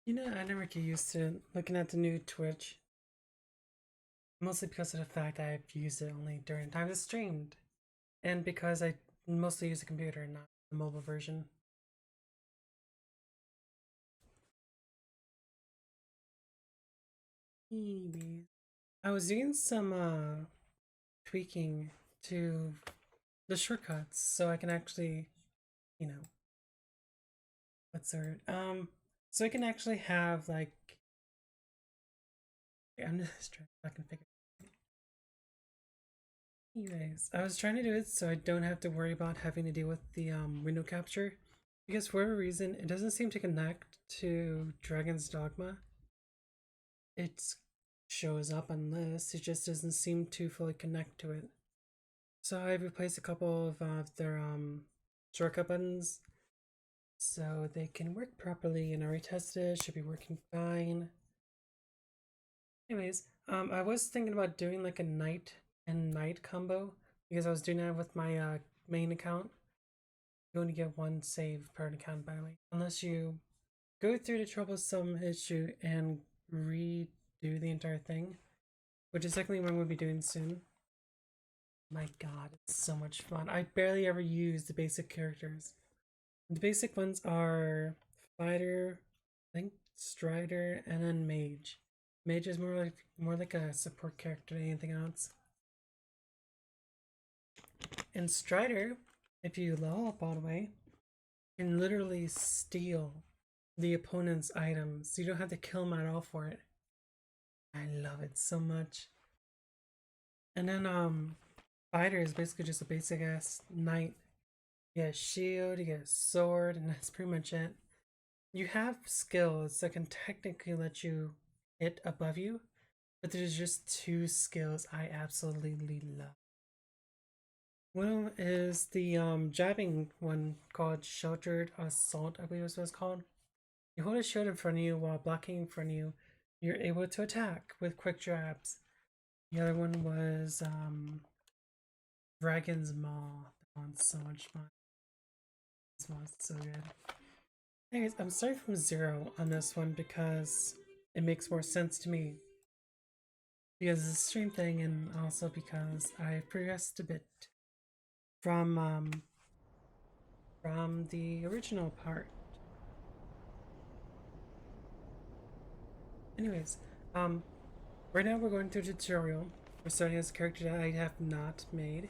You know, I never get used to looking at the new Twitch, mostly because of the fact that I've used it only during times it's streamed, and because I mostly use the computer, not the mobile version. Anyways, I was doing some tweaking to the shortcuts so I can actually, you know, what's the word? So I can actually have like, I'm just trying to fucking figure. Anyways, I was trying to do it so I don't have to worry about having to deal with the window capture, because for whatever reason it doesn't seem to connect to Dragon's Dogma. It shows up on lists, it just doesn't seem to fully connect to it. So I replaced a couple of their shortcut buttons so they can work properly, and I retested it, should be working fine. Anyways, I was thinking about doing like a night and night combo because I was doing that with my main account. You only get one save per account, by the way, unless you go through the troublesome issue and redo the entire thing, which is definitely what we'll be doing soon. My god, it's so much fun. I barely ever use the basic characters. The basic ones are Fighter, I think Strider, and then Mage. Mage is more like a support character than anything else. And Strider, if you level up all the way, can literally steal the opponent's items. So you don't have to kill them at all for it. I love it so much. And then Fighter is basically just a basic ass knight. You get a shield, you get a sword, and that's pretty much it. You have skills that can technically let you hit above you, but there's just two skills I absolutely love. One is the jabbing one called Sheltered Assault, I believe is what it's called. You hold a shield in front of you while blocking in front of you. You're able to attack with quick jabs. The other one was Dragon's Maw. That one's so much fun. This one's so good. Anyways, I'm starting from 0 on this one because it makes more sense to me. Because it's a stream thing, and also because I progressed a bit from the original part. Anyways, right now we're going through the tutorial. We're starting as a character that I have not made.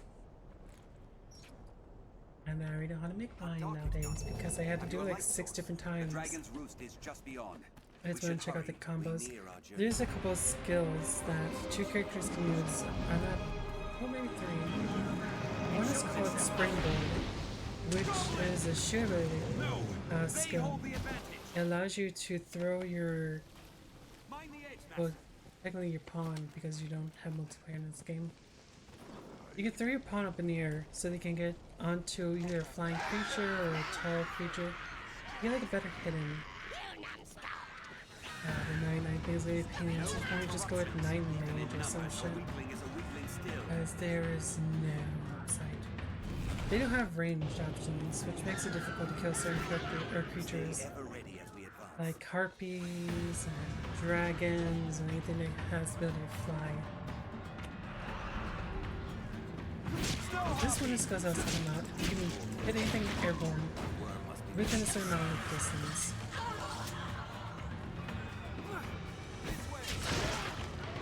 And I already know how to make mine nowadays because I had to do it like 6 different times. I just want to check out the combos. There's a couple of skills that 2 characters can use. I'm not, well, maybe 3. One is called Springboard, which is a shield skill. It allows you to throw your, well, technically your pawn, because you don't have multiplayer in this game. You can throw your pawn up in the air so they can get onto either a flying creature or a tall creature. You get like a better hit in. The 99 things they pain in. So probably just go with 9 range or some shit. Because there is no upside. They don't have ranged options, which makes it difficult to kill certain creatures. Like harpies and dragons and anything that has the ability to fly. This one just goes out to the map. You can hit anything airborne within a certain amount of distance.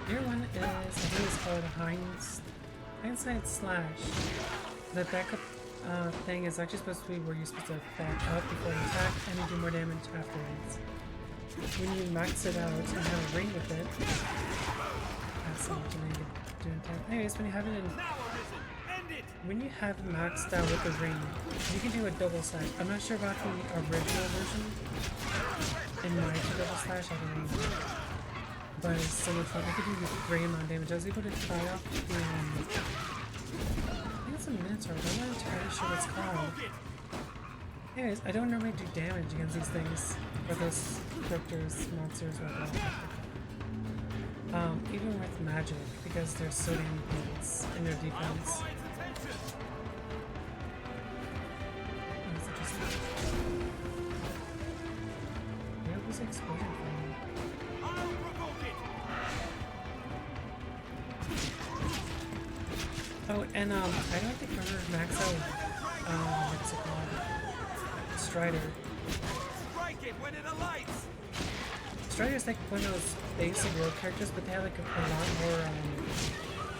Your one is, I think it's called Hindsight Slash. The backup thing is actually supposed to be where you're supposed to back up before you attack and you do more damage afterwards. When you max it out and have a ring with it, that's not going to do attack. Anyways, when you have it in, when you have it maxed out with the ring, you can do a double slash. I'm not sure about the original version. In my double slash, I don't know. But it's so much fun. I could do a great amount of damage. I was able to try off the I think it's a Minotaur, but I'm not entirely sure what it's called. Anyways, I don't normally do damage against these things, or those characters, monsters, whatnot. Even with magic, because there's so many points in their defense. Where was the explosion from? Oh, and I don't think remember max out what's it called? Strider. Strike it when it alights. Strider's like one of those basic rogue characters, but they have like a lot more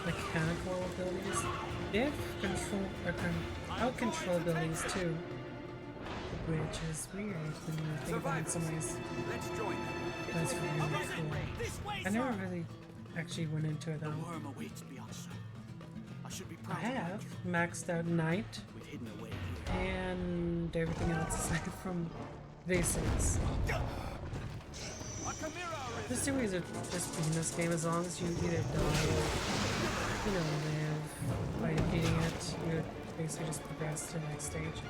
mechanical abilities. They have control or out control abilities too, which is weird when you think about it in some ways. Let's join them. That's really cool. I never really actually went into it though. Worm awaits beyond sight. I should be I proud. have maxed out Knight We've hidden away here. and everything else aside from basics. A chimera is There's two ways of just beating this game as long as you either die or, you know, live by beating it. You would basically just progress to the next stage.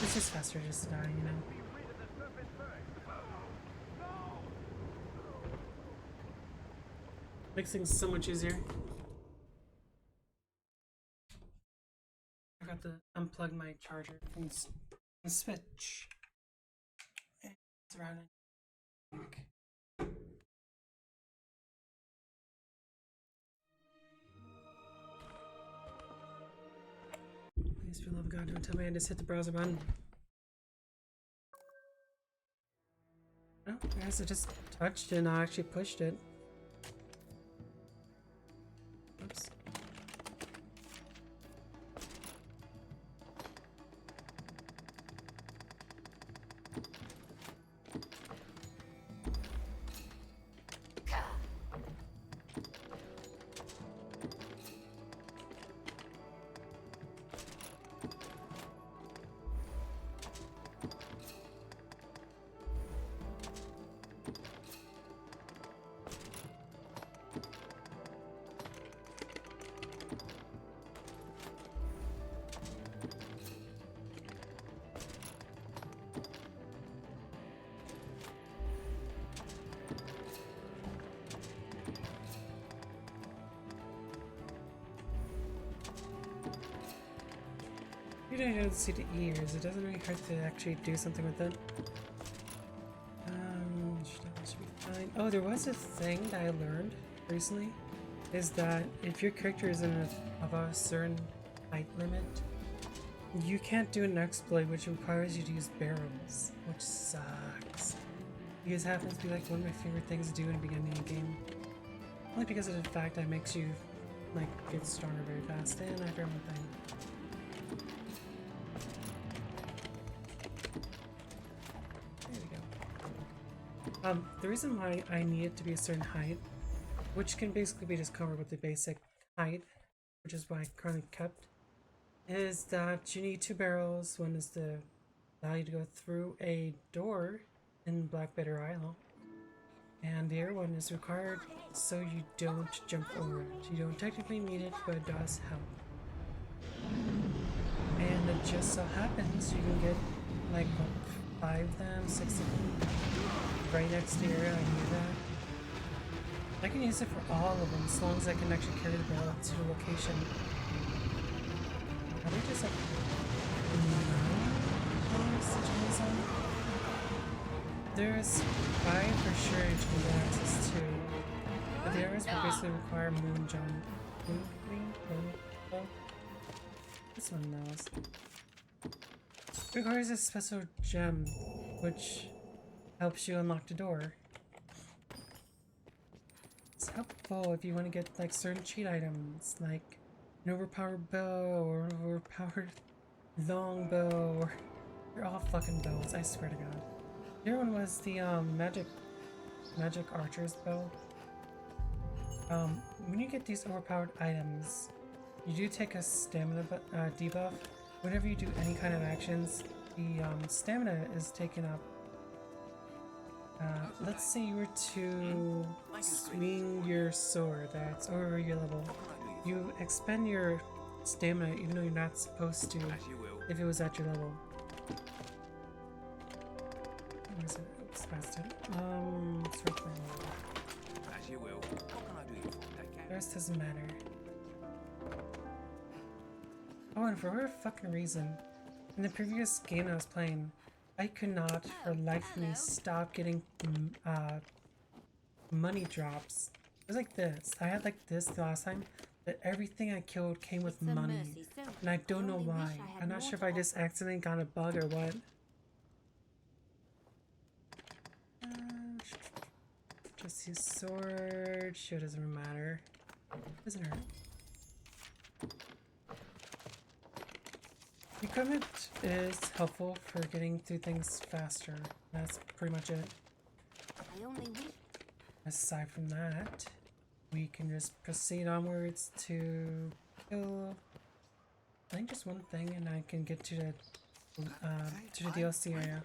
It's just faster just to die, you know. Makes things so much easier. I got to unplug my charger from the Switch. It's around it. Please, for the love of God, don't tell me I just hit the browser button. Oh, I guess I just touched it and I actually pushed it. Oops. You don't see the ears, it doesn't really hurt to actually do something with it. Should be fine. Oh, there was a thing that I learned recently, is that if your character is of a certain height limit, you can't do an exploit which requires you to use barrels, which sucks. Because it happens to be like one of my favorite things to do in the beginning of the game. Only because of the fact that it makes you like get stronger very fast, and I forgot one thing. The reason why I need it to be a certain height, which can basically be just covered with the basic height, which is why I currently kept, is that you need 2 barrels. One is to allow you to go through a door in Blackbitter Isle, and the other one is required so you don't jump over it. You don't technically need it, but it does help. And it just so happens you can get like what, 5 of them, 6 of them. Right next to here, I knew that. I can use it for all of them as long as I can actually carry the barrel to the location. Are they just like situation? There's 5 for sure you can get access to, but the others will basically require moon jump. Oh, this one knows. It requires a special gem, which helps you unlock the door. It's helpful if you want to get like certain cheat items, like an overpowered bow or an overpowered longbow, or they're all fucking bows, I swear to God. The other one was the magic archer's bow. When you get these overpowered items, you do take a stamina debuff. Whenever you do any kind of actions, the stamina is taken up. Let's say you were to swing your sword that's over your level. You expend your stamina even though you're not supposed to if it was at your level. Where is it? Oops, past it. It's right there. As you will. What can I do for that? The rest doesn't matter. Oh, and for whatever fucking reason, in the previous game I was playing, I could not, for the life of me, stop getting money drops. It was like this. I had like this the last time, that everything I killed came with It's a money. mercy, so And I don't know only wish why. I had I'm not more sure if to I just accidentally got a bug or what. Just use sword. Sure, doesn't matter. Doesn't hurt. Equipment is helpful for getting through things faster. That's pretty much it. I only wish. Aside from that, we can just proceed onwards to kill, I think, just one thing, and I can get to the DLC area.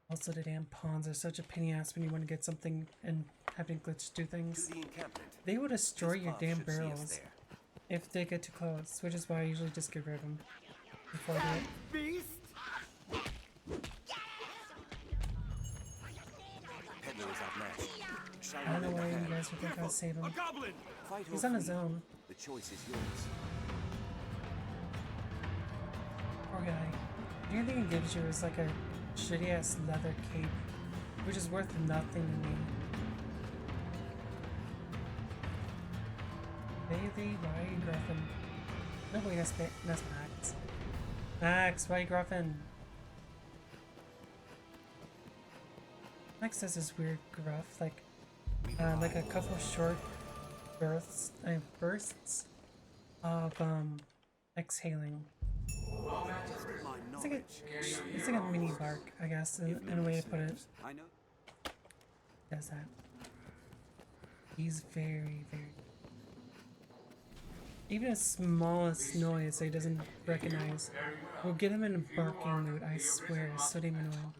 Also, the damn pawns are such a pain in the ass when you want to get something and having glitch do things. To the encampment. They will destroy This your path damn should see us barrels there. if they get too close, which is why I usually just get rid of them before I do it. Beast! Peddler is up next. Shall I don't know we why lend a you hand? guys would think I'd save him. A goblin! Fight He's or on his flee. own. The choice is yours. Poor guy. The only thing it gives you is like a shitty ass leather cape, which is worth nothing to me. Bailey, why are you gruffing? No, wait, that's Max. Max, why are you gruffing? Max has this weird gruff, like a couple short bursts of exhaling. My It's like knowledge. it's like a mini bark, I guess, in a way to put it. I know. Does that. He's very, very. Even the smallest noise that he doesn't recognize will get him in a barking mood, I swear. It's so damn annoying.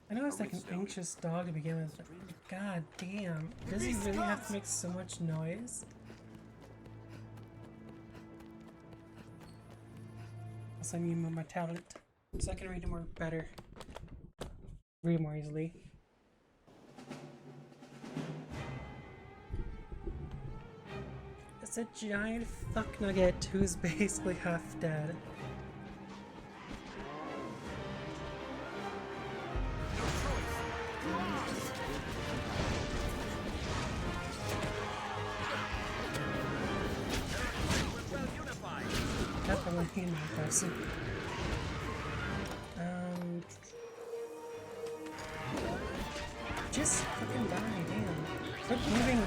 I know it's like an anxious dog to begin with, but god damn. Does he really have to make so much noise? Also, I need to move my tablet so I can read more better. Read more easily. It's a giant fuck nugget who's basically half dead. Definitely in my person. Just fucking die, damn. Quit moving.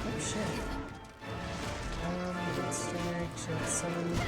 Oh shit. Good strike, shield summon.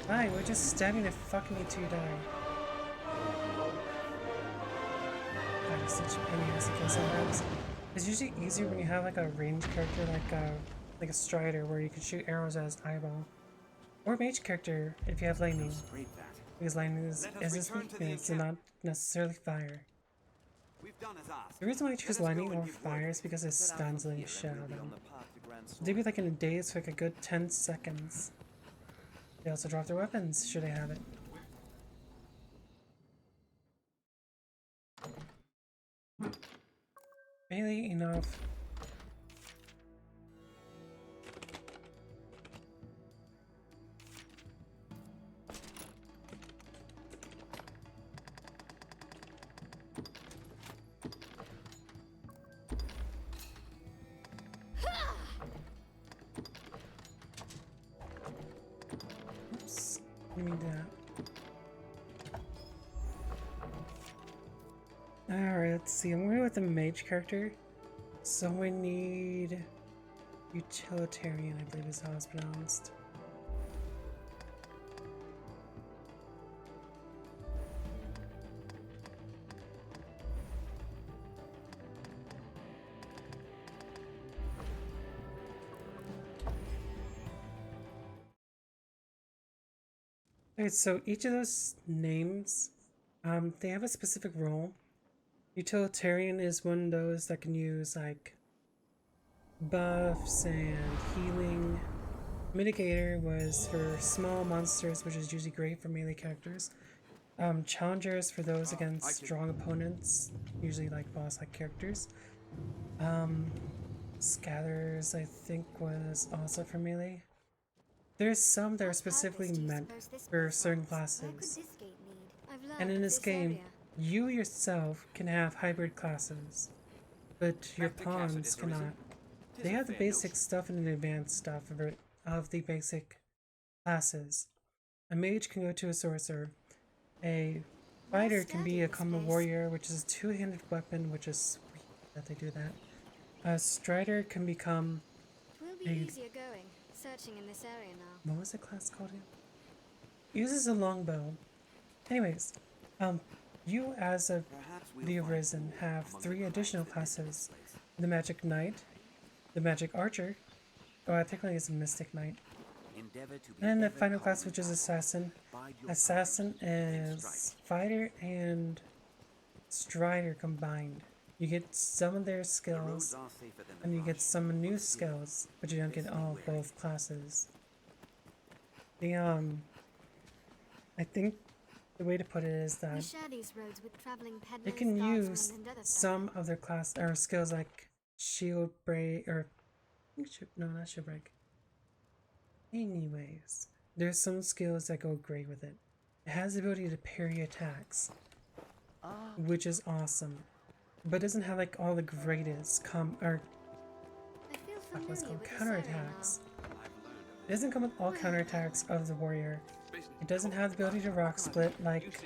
Hi, we're just stabbing the fucking me to die. God, it's such a pain in the ass to kill sometimes. It's usually easier when you have like a ranged character like a Strider where you can shoot arrows at his eyeball. Or a mage character if you have lightning. Straight that. Because lightning is Let us his return to the weakness and not necessarily fire. We've done as asked. The reason why I choose Let us go lightning and over give fire word. is because it Set out stuns from the here shit and out of we'll be on them. the path to Grand Sword. Maybe like in a daze for like a good 10 seconds. They also drop their weapons, should they have it. Really enough. Oops. Give me that. Alright, let's see. I'm going with the mage character. So we need utilitarian, I believe is how it's pronounced. Okay, so each of those names, they have a specific role. Utilitarian is one of those that can use like buffs and healing. Mitigator was for small monsters, which is usually great for melee characters. Challengers for those against strong opponents, usually like boss-like characters. Scatters, I think, was also for melee. There's some that are specifically meant for certain classes. And in this game, you yourself can have hybrid classes, but your pawns cannot. They have the basic stuff and the advanced stuff of the basic classes. A mage can go to a sorcerer. A fighter can be a common warrior, which is a two-handed weapon, which is sweet that they do that. A strider can become Will be easier going. Searching in this area now. what was the class called again? Uses a longbow. Anyways, you as the Arisen have 3 additional classes: the Magic Knight, the Magic Archer. Oh, technically it's a Mystic Knight. And then the final class, which is Assassin. Assassin is fighter and strider combined. You get some of their skills, and you get some new skills, but you don't get all of both classes. The I think the way to put it is that We share these roads with traveling peddlers, you can guardsmen, use and other some of their class or skills like shield break or no, not shield break. Anyways, there's some skills that go great with it. It has the ability to parry attacks, which is awesome, but it doesn't have like all the greatest I feel what's familiar called with this counterattacks. It doesn't come with all counterattacks of the warrior. It doesn't have the ability to rock split like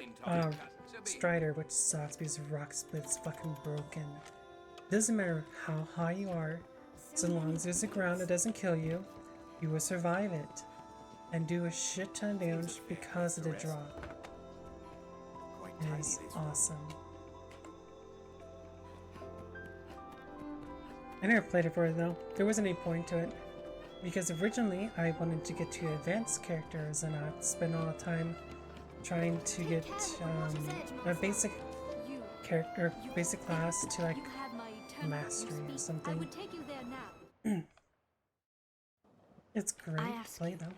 Strider, which sucks because rock split's fucking broken. Doesn't matter how high you are, so long as there's a ground that doesn't kill you, you will survive it and do a shit ton of damage because of the drop. It is awesome. I never played it for it though. There wasn't any point to it. Because originally I wanted to get to advanced characters and not spend all the time trying to get a basic character, basic class to like mastery or something. It's great to play though.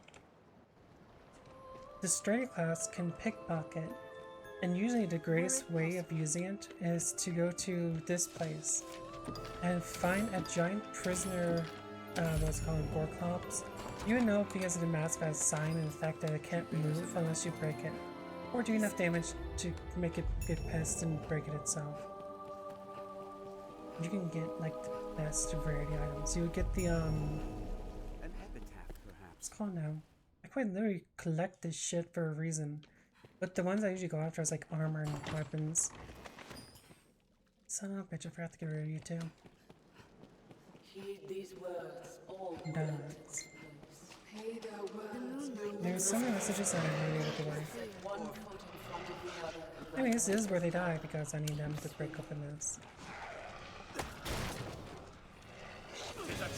The Strider class can pickpocket, and usually the greatest way of using it is to go to this place and find a giant prisoner, what's called Gorklops. You know because of the mask has sign and the fact that it can't move unless you break it, or do enough damage to make it get pissed and break it itself. You can get like the best rarity items. You would get the An epitaph, perhaps. what's it called now? I quite literally collect this shit for a reason. But the ones I usually go after is like armor and weapons. Son of a bitch, I forgot to get rid of you too. Heed these words, all Dogs. pay their words. There's so many messages that I'm really able to worry. One foot in front of the other. Anyways, this is where they die because I need them to break open this.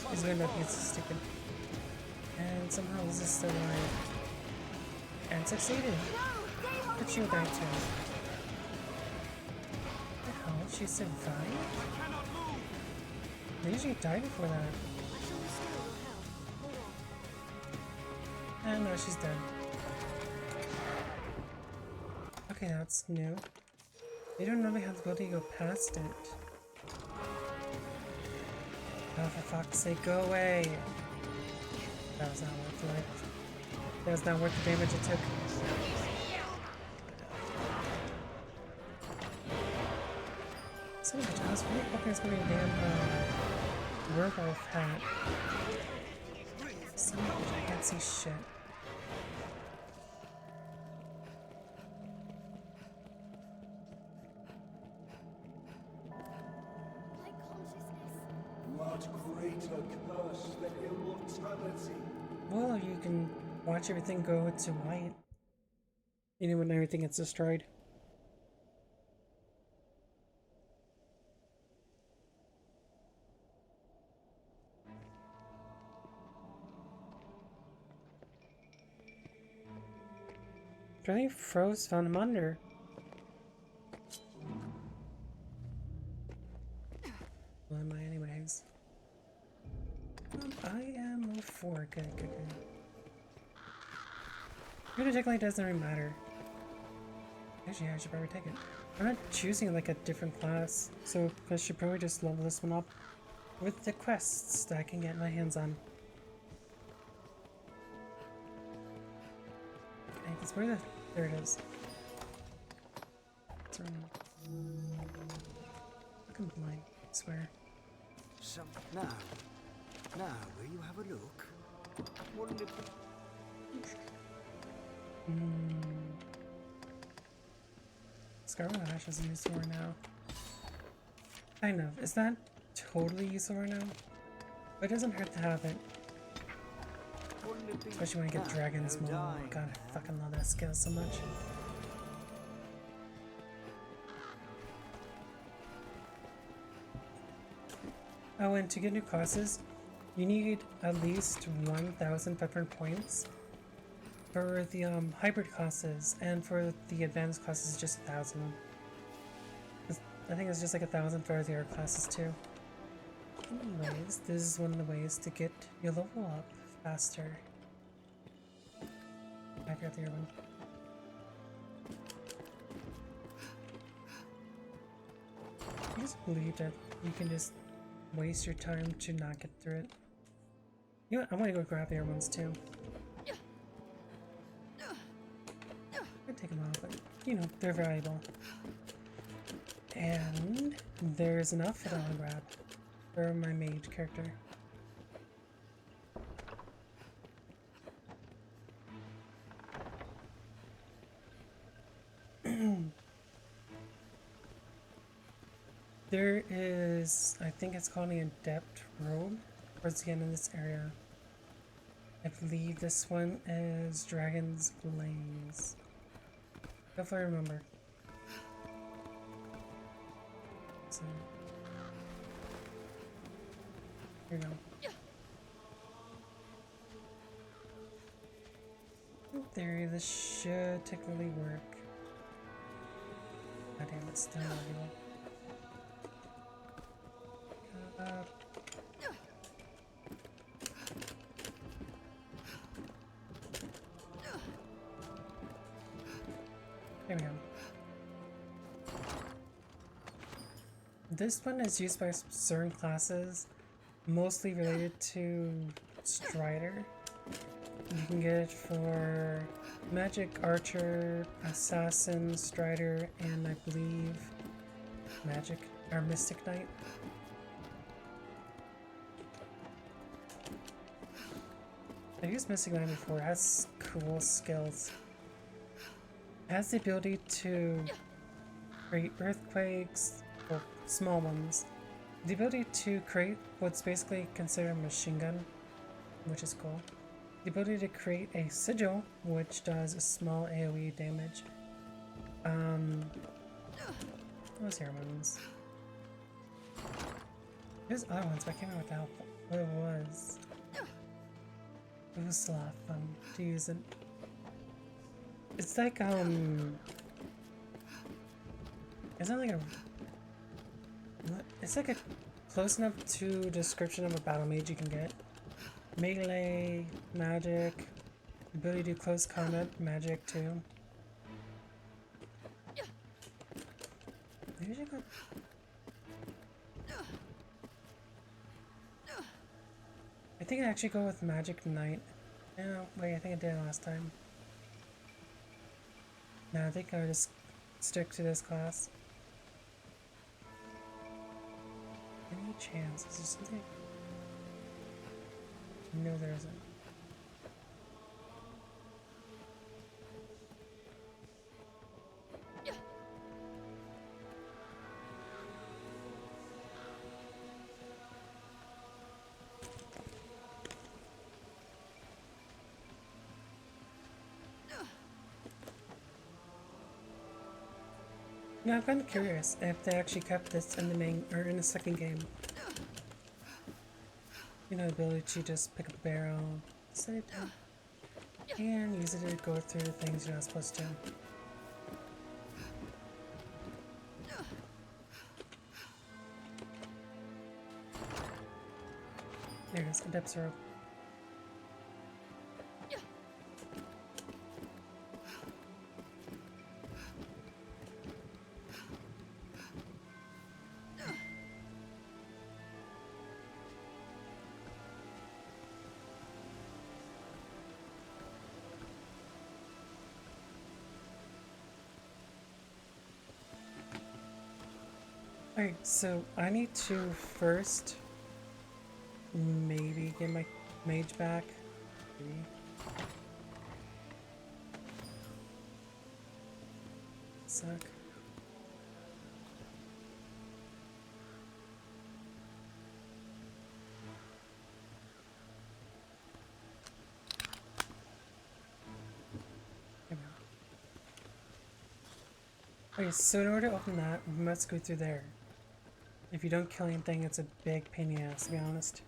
He's gonna be stupid. And somehow this is still alive. And succeeded! But you died too. What the hell? She survived? They usually die before that. And no, she's dead. Okay, that's new. They don't really have the ability to go past it. Oh, for fuck's sake, go away! That was not worth it. That was not worth the damage it took. Son of a bitch, I was really hoping it's gonna be a damn werewolf hat. Son of a bitch, I can't see shit. What greater curse than immortality? Well, you can watch everything go to white. You know, when everything gets destroyed. really froze, found him under. What am I anyways? I am 04. Good, good, good. Really technically doesn't really matter. Actually, I should probably take it. I'm not choosing like a different class, so I should probably just level this one up with the quests that I can get my hands on. Okay, that's where there it is. It's around. Fucking blind, I swear. So, now, will you have a look? Wouldn't it be... Scarlet Ash is a Usaur now. Kind of. It's not totally Usaur now, but it doesn't hurt to have it. Wouldn't it be... Especially when you get now, Dragon's no Maul. dying, God, I fucking love that skill so much. Oh, and to get new classes, you need at least 1,500 points for the hybrid classes, and for the advanced classes, just 1,000. I think it's just like 1,000 for the other classes too. Anyways, this is one of the ways to get your level up faster. I forgot the other one. I just believe that you can just waste your time to not get through it. You know what? I'm gonna go grab the other ones too. I'd take them out, but you know, they're valuable. And there's an outfit I want to grab for my mage character. There is, I think it's called an Adept Robe towards the end of this area. I believe this one is Dragon's Glaze. If I remember. So, here we go. In theory, this should technically work. God damn, it's still not evil. There we go. This one is used by certain classes, mostly related to Strider. You can get it for Magic, Archer, Assassin, Strider, and I believe Magic or Mystic Knight. I've used Mystic Knight before. It has cool skills. It has the ability to create earthquakes, well, small ones. The ability to create what's basically considered a machine gun, which is cool. The ability to create a sigil, which does a small AoE damage. What was here ones? There's other ones, but I can't remember what it was. It was a lot of fun to use it. It's like, it's not like a... It's like a close enough to description of a battle mage you can get. Melee, magic, ability to do close combat, magic too. Maybe I should go... I think I actually go with Magic Knight. No, wait, I think I did it last time. No, I think I'll just stick to this class. Any chance? Is there something? No, there isn't. Yeah, I'm kind of curious if they actually kept this in the main or in the second game. You know, the ability to just pick up a barrel, set it down. and use it to go through things you're not supposed to. There it is, Adept's Rope. Alright, so I need to first maybe get my mage back. Maybe. Suck. Okay, so in order to open that, we must go through there. If you don't kill anything, it's a big pain in the ass, to be honest.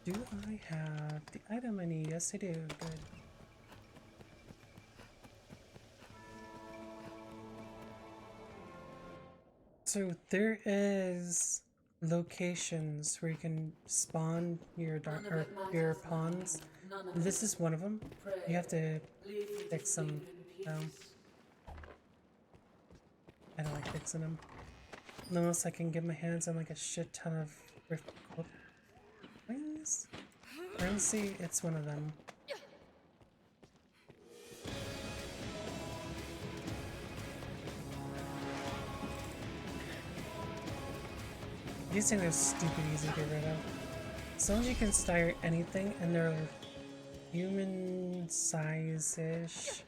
Do I have the item I need? Yes, I do. Good. So there is locations where you can spawn your dark or your pawns. This is one of them. You have to fix them. I don't like fixing them. Unless I can get my hands on like a shit ton of rift things. Currency, it's one of them. These things are stupid easy to get rid of. As long as you can stagger anything and they're human size-ish.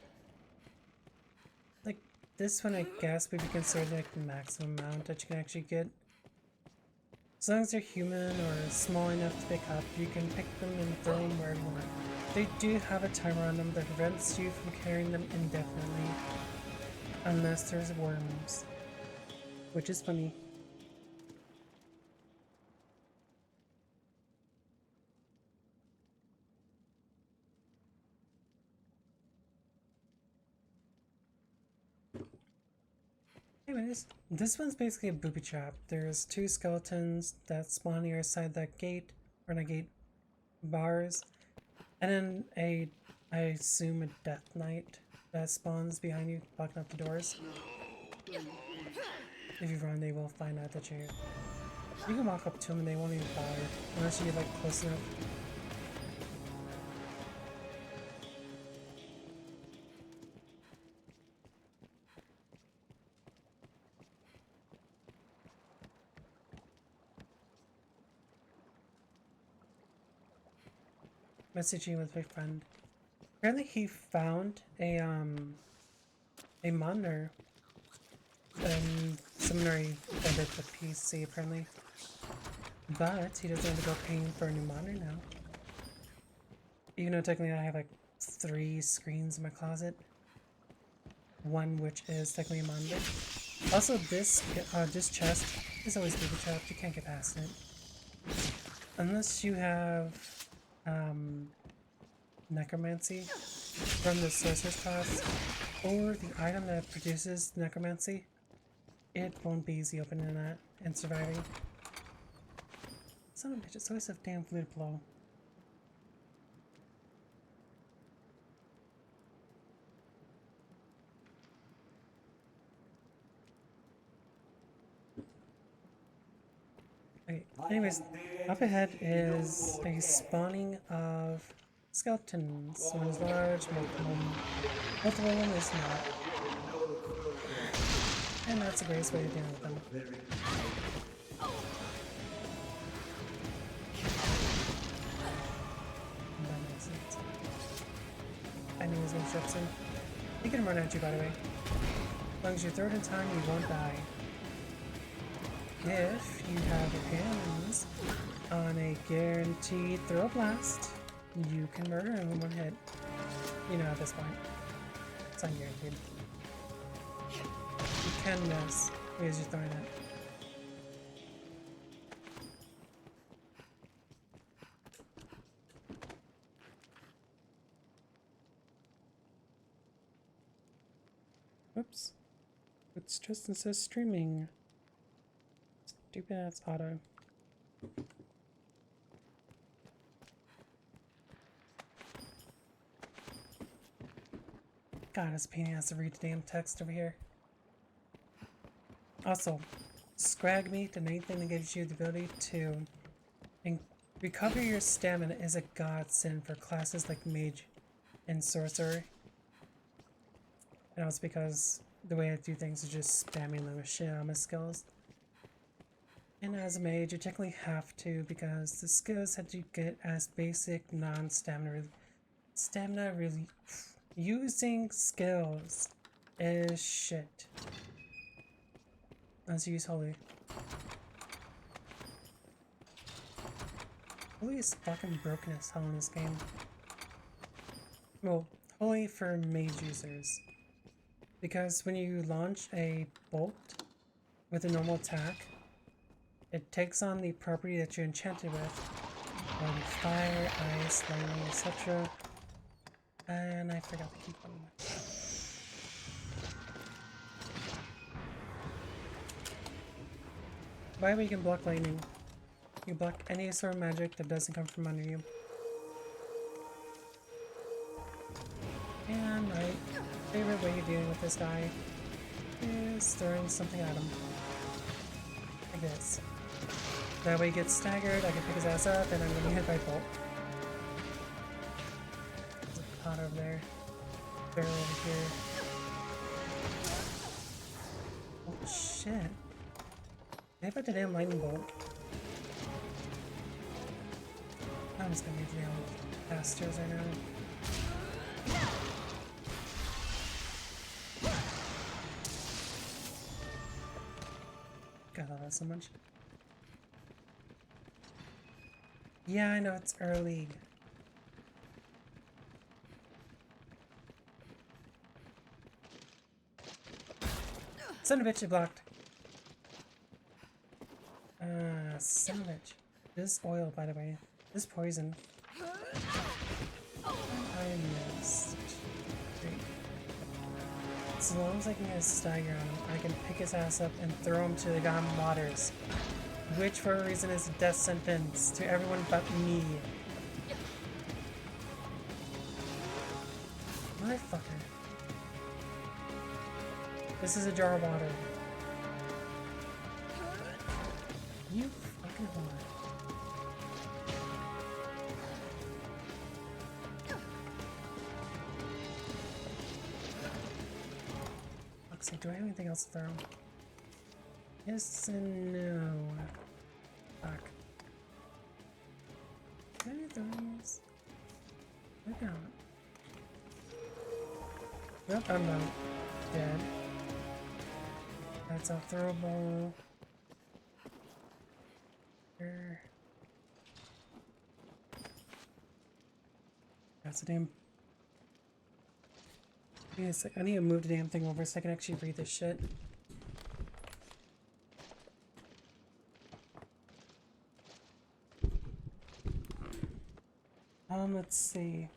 Like this one I guess would be considered like the maximum amount that you can actually get. As long as they're human or small enough to pick up, you can pick them and throw them wherever you want. They do have a timer on them that prevents you from carrying them indefinitely. Unless there's worms. Which is funny. Anyways, this one's basically a booby trap. There's two skeletons that spawn on your side that gate, or not gate, bars, and then I assume a death knight that spawns behind you, blocking up the doors. If you run, they will find out that you're here. You can walk up to them and they won't even bother, unless you get like close enough. Messaging with my friend. Apparently he found a monitor and seminary ended the PC apparently. But he doesn't have to go paying for a new monitor now. Even though technically I have like 3 screens in my closet. One which is technically a monitor. Also this chest is always booby trapped, you can't get past it. Unless you have necromancy from the sorcerer's class or the item that produces necromancy, it won't be easy opening that and surviving. Son of a bitch, it's always a damn fluid blow. Okay, anyways, up ahead is a spawning of skeletons. One is large, multiple of them is not. And that's the greatest way to deal with them. That makes sense. I knew he was going to shut soon. He can run at you, by the way. As long as you throw it in time, you won't die. If you have your hands on a guaranteed throw blast, you can murder him in one hit. You know at this point. It's unguaranteed. You can miss because you're throwing it. Oops. It's just it says streaming. Stupid ass auto. God, it's a pain in the ass to read the damn text over here. Also, scrag meat and anything that gives you the ability to recover your stamina is a godsend for classes like mage and sorcerer. And it's because the way I do things is just spamming them with shit on my skills. And as a mage, you technically have to because the skills that you get as basic stamina really using skills is shit. Let's use holy. Holy is fucking broken as hell in this game. Well, holy for mage users. Because when you launch a bolt with a normal attack, it takes on the property that you're enchanted with. Fire, ice, lightning, etc. And I forgot to keep them. By the way, you can block lightning. You block any sort of magic that doesn't come from under you. And my favorite way of dealing with this guy is throwing something at him. Like this. That way he gets staggered, I can pick his ass up, and I'm gonna hit by bolt. There's a pot over there. Barrel over here. Oh shit. How about the damn lightning bolt? I'm just gonna need the damn bastards right now. God, I love that so much. Yeah, I know it's early. Son of a bitch, it blocked. Son of a bitch. This oil, by the way. This poison. I missed. Great. As long as I can get a stagger on him, I can pick his ass up and throw him to the goddamn waters. Which, for a reason, is a death sentence to everyone but me. Motherfucker. This is a jar of water. You fucking whore. Let's see, do I have anything else to throw? Yes and no. Fuck. Can I throw these? Look out. Nope, I'm done. Dead. That's a throwable. Here. That's a damn. Yes, I need to move the damn thing over so I can actually read this shit. Let's see.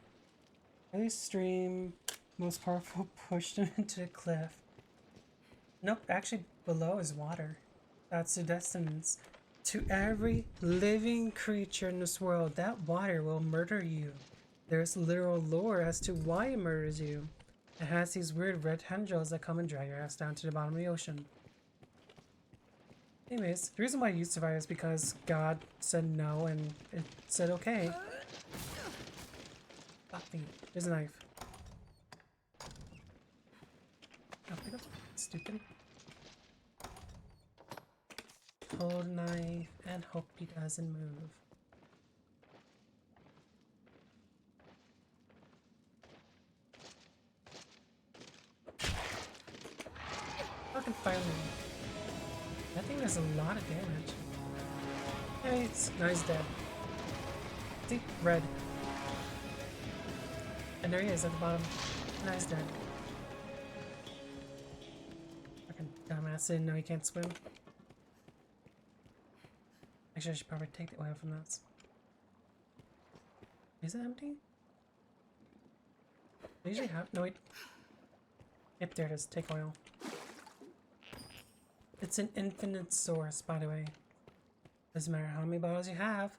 Early stream, most powerful pushed him into a cliff. Nope, actually below is water. That's the destinies. To every living creature in this world, that water will murder you. There's literal lore as to why it murders you. It has these weird red tendrils that come and drag your ass down to the bottom of the ocean. Anyways, the reason why you survive is because God said no and it said okay. Fuck me. There's a knife. Oh, pick up. Stupid. Hold knife and hope he doesn't move. Fucking fire me. That thing does a lot of damage. Hey, now he's dead. See? Red. And there he is at the bottom. Now he's dead. Fucking dumbass didn't know he can't swim. Actually, I should probably take the oil from this. Is it empty? I usually have. No, wait. Yep, there it is. Take oil. It's an infinite source, by the way. Doesn't matter how many bottles you have,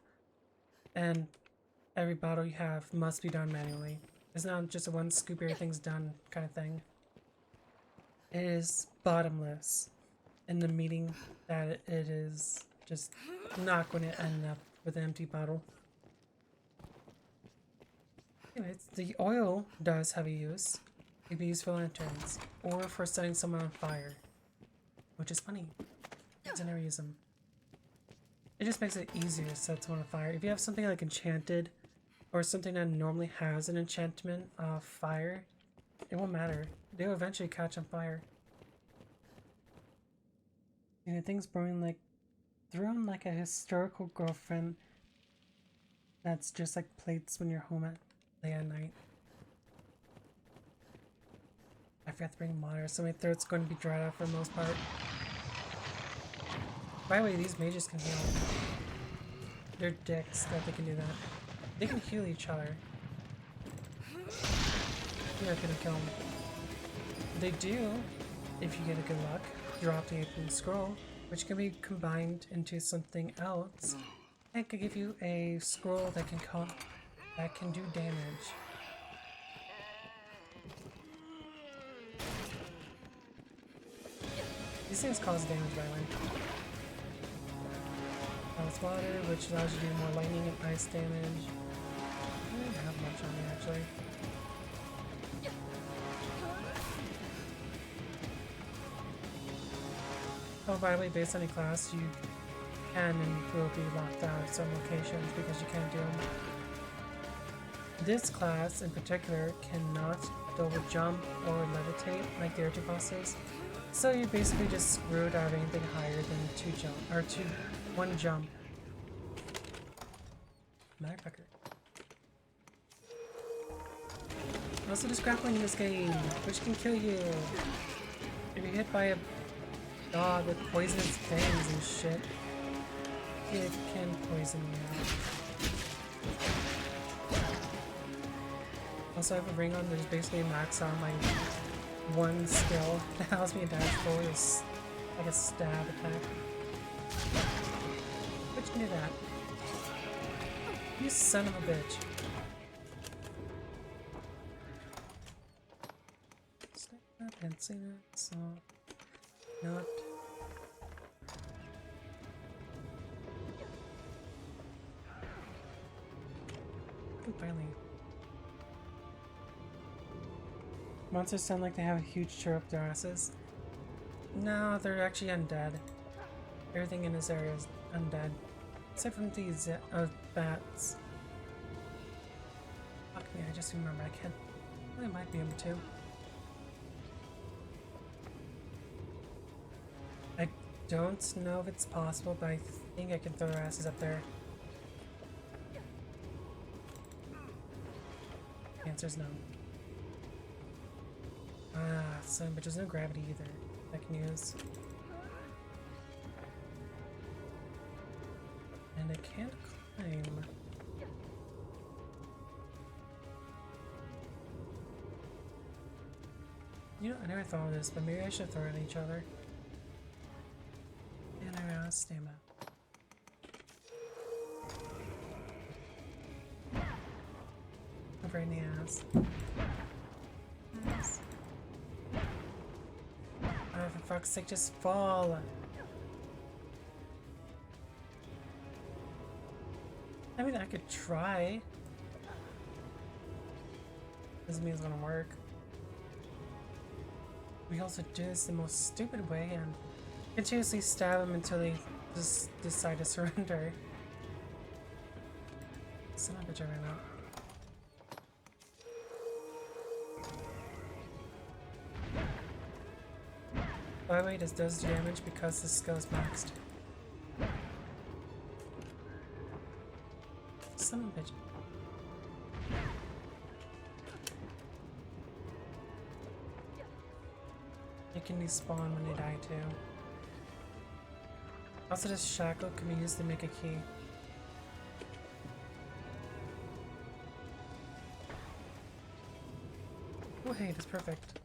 and every bottle you have must be done manually. It's not just a one scoop, everything's done kind of thing. It is bottomless, in the meaning that it is just not going to end up with an empty bottle. Anyways, the oil does have a use. It can be used for lanterns, or for setting someone on fire. Which is funny, because I never use them. It just makes it easier to set someone on fire. If you have something like enchanted, or something that normally has an enchantment of fire, it won't matter. They'll eventually catch on fire. And the thing's burning like, throwing like a historical girlfriend that's just like plates when you're home at late at night. I forgot to bring water, so my throat's going to be dried out for the most part. By the way, these mages can heal. They're dicks that they can do that. They can heal each other. You're not gonna kill them. They do, if you get a good luck, drop the Ancient Scroll, which can be combined into something else, and can give you a scroll that can do damage. These things cause damage, by the way. It's water, which allows you to do more lightning and ice damage. I don't have much on me, actually. Oh, by the way, based on your class, you can and will be locked out of some locations because you can't do them. This class, in particular, cannot double jump or levitate like the other two bosses. So you're basically just screwed out of anything higher than one jump. Motherfucker. Also, there's grappling in this game, which can kill you. If you're hit by a dog with poisonous fangs and shit, it can poison you. Also, I have a ring on. There's basically a max on my one skill that allows me to dash forward. Is like a stab attack. Which can do that. You son of a bitch. Step up and see that, so not. Oh, finally. Monsters sound like they have a huge chirp up their asses. No, they're actually undead. Everything in this area is undead. Except from these bats. Fuck me, I just remember I can't. Well, I might be able to. I don't know if it's possible, but I think I can throw their asses up there. The answer's no. But there's no gravity either I can use. And I can't climb. You know, I never thought of this, but maybe I should throw it at each other. And I ran out of stamina. Over in the ass. Nice. Oh, for fuck's sake, just fall! I mean, I could try. Doesn't mean it's gonna work. We also do this the most stupid way and continuously stab them until they just decide to surrender. Son of a bitch, I ran out. By the way, this does damage because this skill is maxed. Son of a bitch. It can despawn when they die too. Also, this shackle can be used to make a key. Oh hey, that's perfect.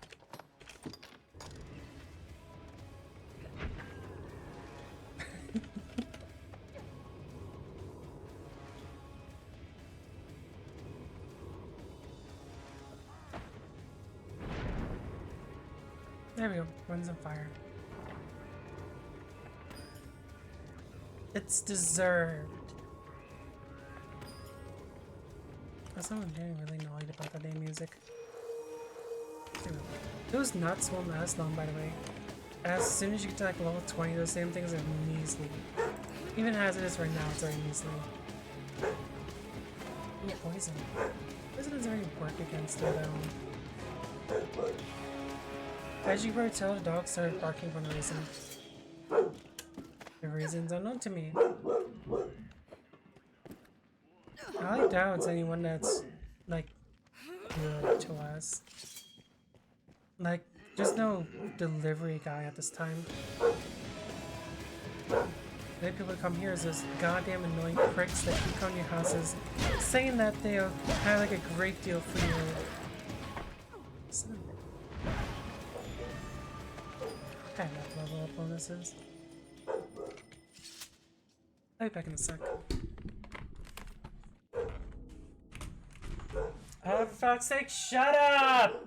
There we go. One's on fire. It's deserved. That's not getting really annoyed about that damn music. Those nuts won't last long, by the way. As soon as you get to like level 20, those same things are measly. Even as it is right now, it's already measly. Ooh, poison. Poison doesn't really work against it, though. As you can probably tell, the dog started barking for no reason. The reason's unknown to me. I highly doubt it's anyone that's, like, good to us. Like, there's no delivery guy at this time. The people come here is those goddamn annoying pricks that keep coming to your houses saying that they'll have, like, a great deal for you. I have level up bonuses. I'll be back in a sec. Oh, for fuck's sake, shut up!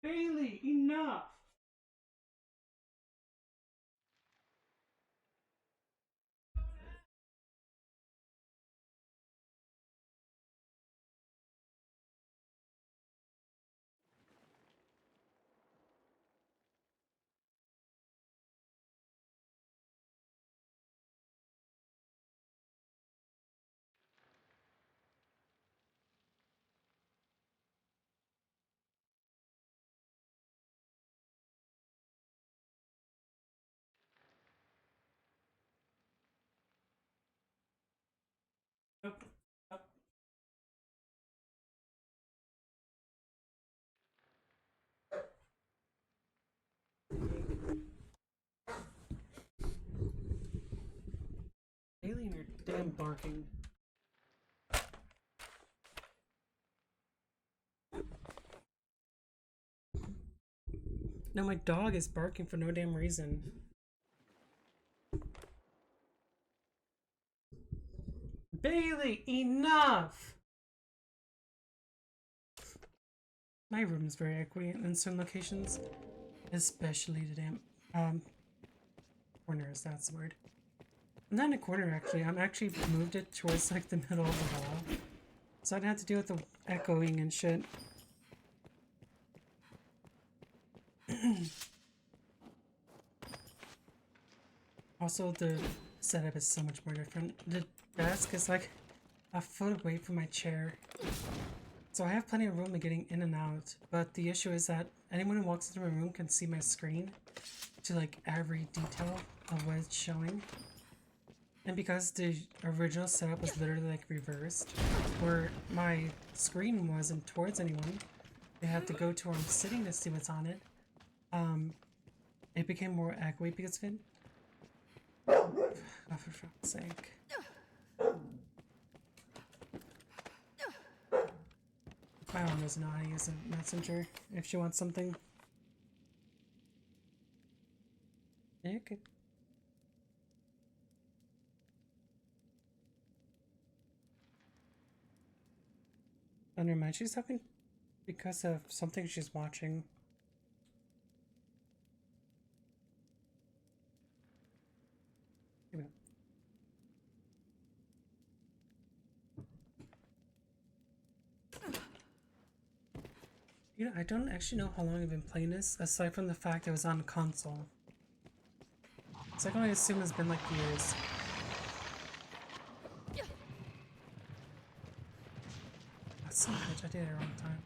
Bailey, enough! Nope. Nope. Bailey and your damn barking. No, my dog is barking for no damn reason. Bailey, enough! My room is very echoey in certain locations, especially the damn corners. That's the word. I'm not in a corner actually. I'm actually moved it towards like the middle of the wall, so I'd have to deal with the echoing and shit. Also, the setup is so much more different. The desk is like a foot away from my chair, so I have plenty of room in getting in and out. But the issue is that anyone who walks into my room can see my screen to like every detail of what it's showing. And because the original setup was literally like reversed, where my screen wasn't towards anyone, they had to go to where I'm sitting to see what's on it. It became more echoey because of it. Oh, for fuck's sake. My mom doesn't know how to use a messenger if she wants something. Yeah, okay. Oh, never mind. She's talking because of something she's watching. Here we go. You know, I don't actually know how long I've been playing this, aside from the fact it was on console. So I can only assume it's been like years. Son of a bitch, I did it wrong time.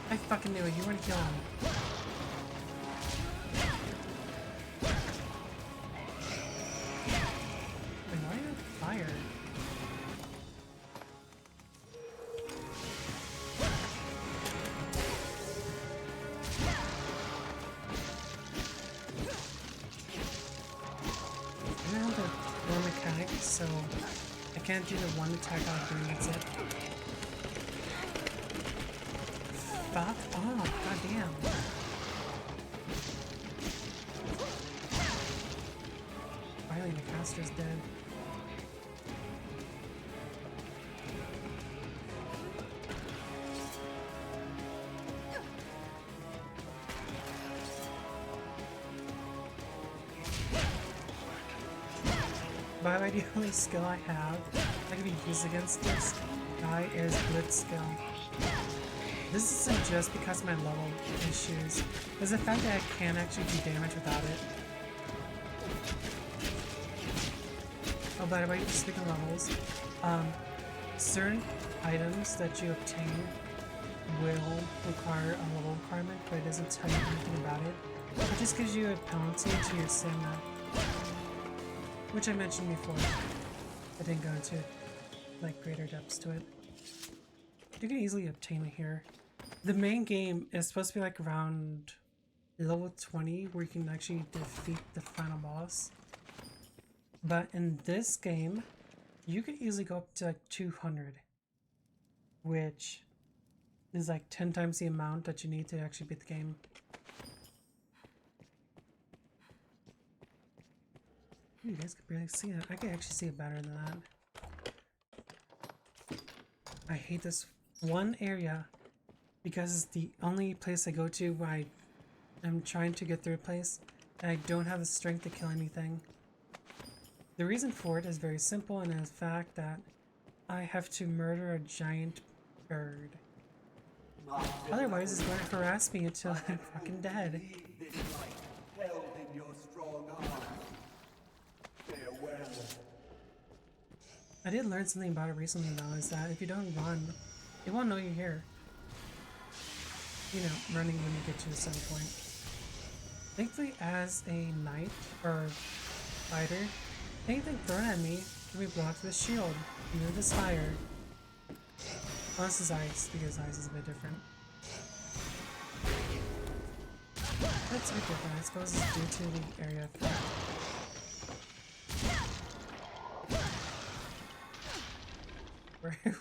I fucking knew it, you weren't killing him. Wait, why are you on fire? I don't have the more mechanics, so I can't do the one attack I'm doing, that's it. Fuck off, goddamn. caster's dead. By the way, the only skill I have that can be used against this guy is Blitz skill. This isn't just because of my level issues, it's the fact that I can't actually do damage without it. Oh, by the way, speaking of levels, certain items that you obtain will require a level requirement, but it doesn't tell you anything about it. It just gives you a penalty to your stamina, which I mentioned before. I didn't go into like greater depths to it. You can easily obtain it here. The main game is supposed to be like around level 20 where you can actually defeat the final boss. But in this game, you can easily go up to like 200, which is like 10 times the amount that you need to actually beat the game. You guys can barely see it. I can actually see it better than that. I hate this one area because it's the only place I go to when I am trying to get through a place and I don't have the strength to kill anything. The reason for it is very simple, and is the fact that I have to murder a giant bird. Otherwise, it's going to harass me until I'm fucking dead. This light held in your strong arm. Farewell. I did learn something about it recently though, is that if you don't run, it won't know you're here. You know, running when you get to a certain point. Thankfully, as a knight or fighter, anything thrown at me can be blocked with a shield, even if it's fire. Unless it's ice, because ice is a bit different. That's a bit different, I suppose it's due to the area effect.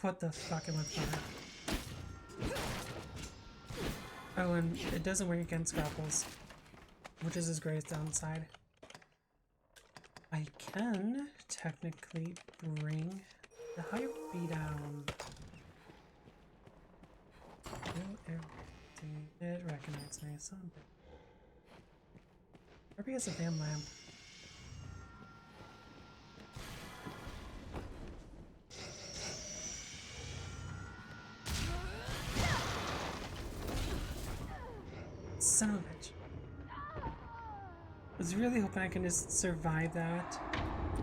What the fuck am I playing? Oh, and it doesn't work against grapples, which is his greatest downside. I can technically bring the hype B down. It recognized me, son. Maybe it's a damn lamp. Son of a bitch. I was really hoping I can just survive that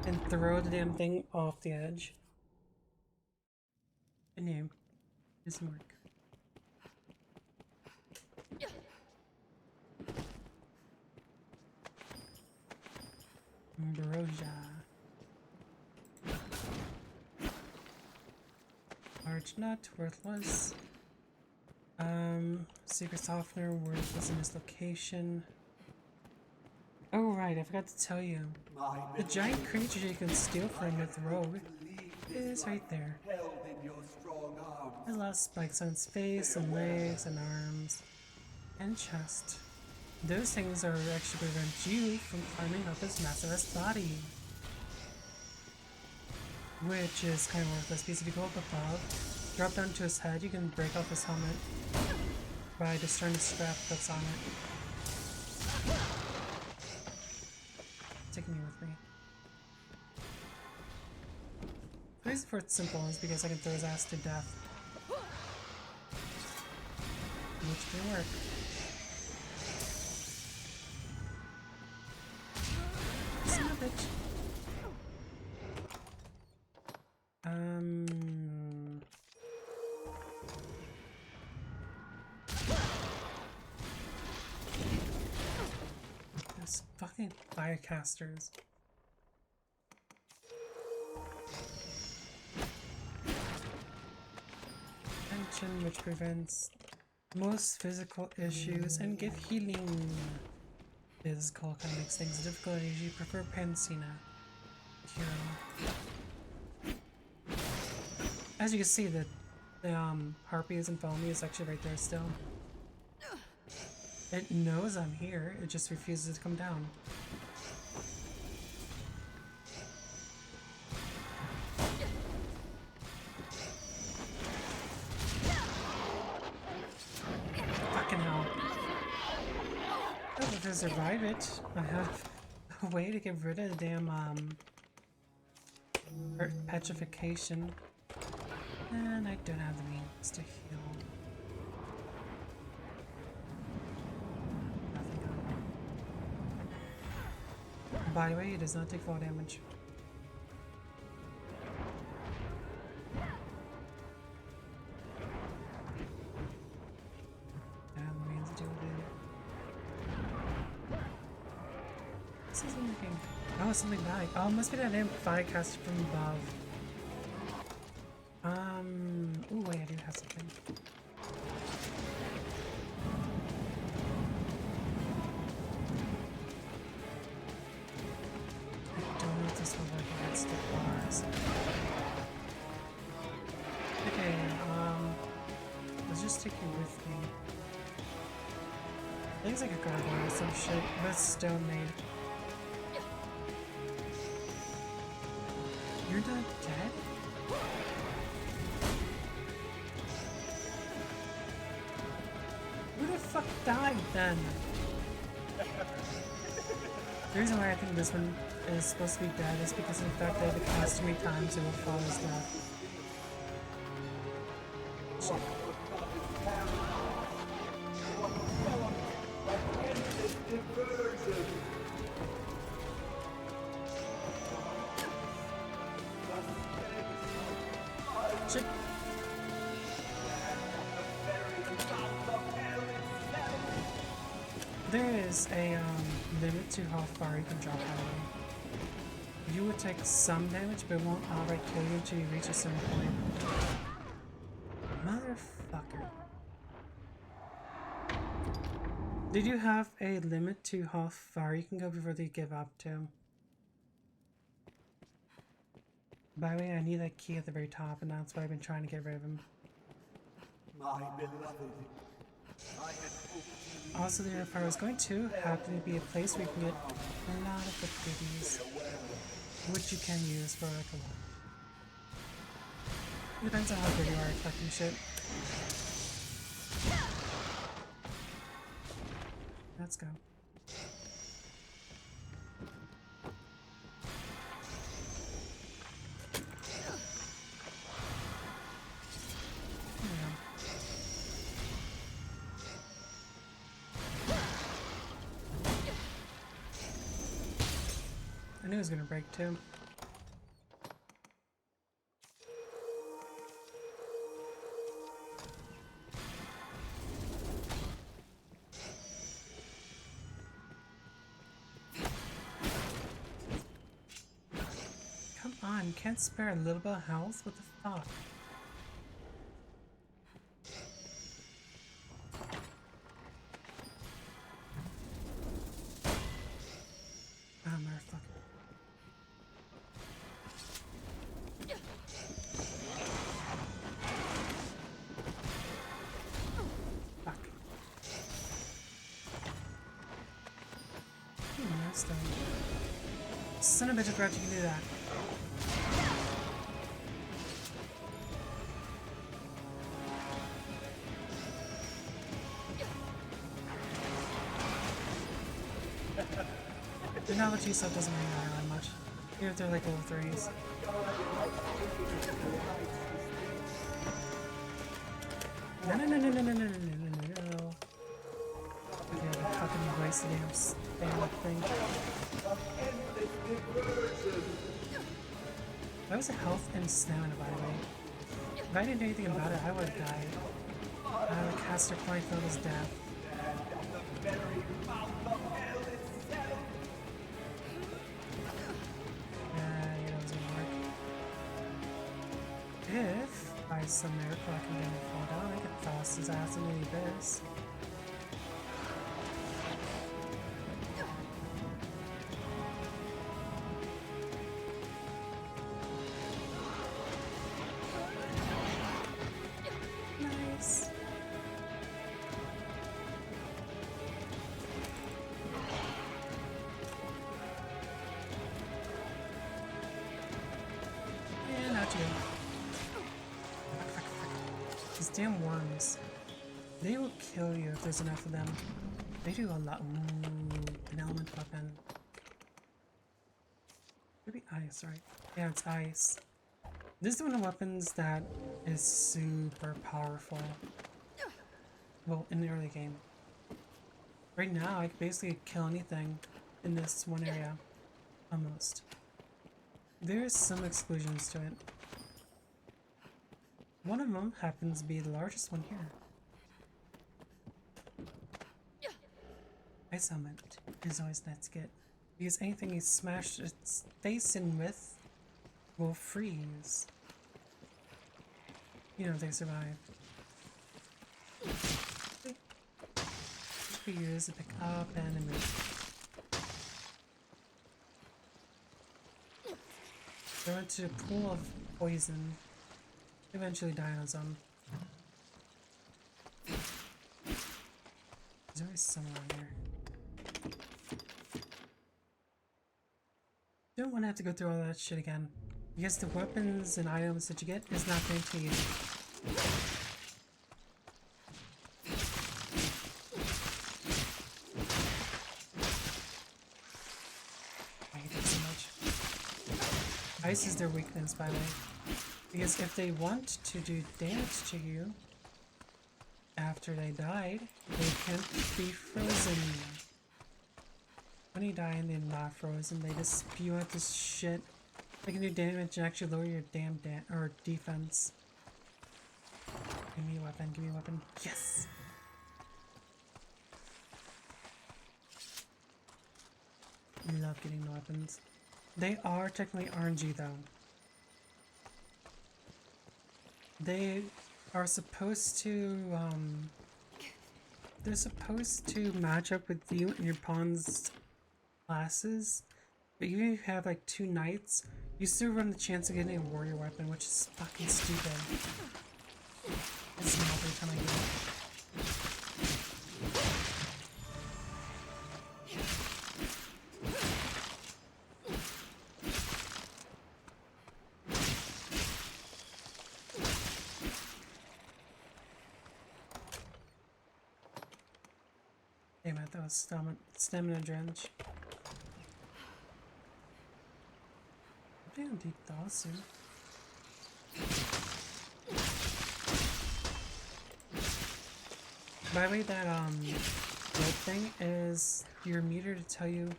and throw the damn thing off the edge. And yeah, it doesn't work. Ambrosia. Large nut, worthless. Secret softener, worthless in this location. Oh right, I forgot to tell you. The giant creature you can steal from with Rogue is right there. Held in your strong arm. It lost spikes on its face and legs and arms and chest. Those things are actually prevent you from climbing up his massive ass body. Which is kind of worthless because if you go up above, drop down to his head, you can break off his helmet by destroying the strap that's on it. Taking me with me. The reason for it's simple is because I can throw his ass to death. Which can work. Son of a bitch. Those fucking firecasters. Tension, which prevents most physical issues and give healing. Physical kind of makes things difficult. I usually prefer Pansina. Hero. As you can see, the Harpies and Foamy is actually right there still. It knows I'm here, it just refuses to come down. if I survive it, I have a way to get rid of the damn petrification. And I don't have the means to heal. Nothing on it. By the way, it does not take fall damage. I have the means to deal with it. This isn't looking. Oh, something bad. Oh, it must be that damn fire cast from above. Ooh, wait, I do have something. I don't know if this will work against the bars. Okay, let's just take you with me. I think it's like a gargoyle or some shit, but it's stone made. You're not dead? Who the fuck died then? The reason why I think this one is supposed to be dead is because of the fact that if it casts too many times, it will fall as death. Shit. Shit. There is a limit to how far you can drop out of it. You would take some damage, but it won't outright kill you until you reach a certain point. Motherfucker. Did you have a limit to how far you can go before they give up to? By the way, I need that key at the very top, and that's why I've been trying to get rid of him. My beloved, I had hoped you Also, the if I was going to happen to be a place where you can get a lot of the goodies, which you can use for like a lot. It depends on how good you are at collecting shit. Let's go. I knew it was gonna break too. Come on, you can't spare a little bit of health? What the fuck? Ah, motherfucker. Fuck. That's done. Son of a bitch, I forgot you can do that. The knowledge stuff doesn't really matter that much. Even if they're like level 3s. No, no, no, no, no, no, no, no, no, no, no. Okay, I fucking waste the damn spam thing. That was a health and stamina, by the way. If I didn't do anything about it, I would have died. The caster point filled his death. If, by some miracle, I can get him to fall down, I could toss his ass into the abyss. Nice. Yeah, not you. These damn worms. They will kill you if there's enough of them. They do a lot. Ooh, element weapon. Maybe ice, right? Yeah, it's ice. This is one of the weapons that is super powerful. Well, in the early game. Right now, I can basically kill anything in this one area. Almost. There's some exclusions to it. One of them happens to be the largest one here. Ice helmet is always nice to get. Because anything you smash its face in with will freeze. You know, they survive. Which we use to pick up and move. Go into a pool of poison. Eventually die on its own. There's always someone here. Don't want to have to go through all that shit again. Because the weapons and items that you get is not going to you. I hate that so much. Ice is their weakness, by the way. Because if they want to do damage to you after they died, they can't be frozen. When you die and they're not frozen, they just spew out this shit. They can do damage and actually lower your damn defense. Give me a weapon, give me a weapon. Yes! Love getting the weapons. They are technically RNG though. They are supposed to, they're supposed to match up with you and your pawn's classes, but even if you have like 2 knights, you still run the chance of getting a warrior weapon, which is fucking stupid. It's not every time I get it. Damn it, that was stamina drench. I'm doing deep thaw soon. By the way, that red thing is your meter to tell you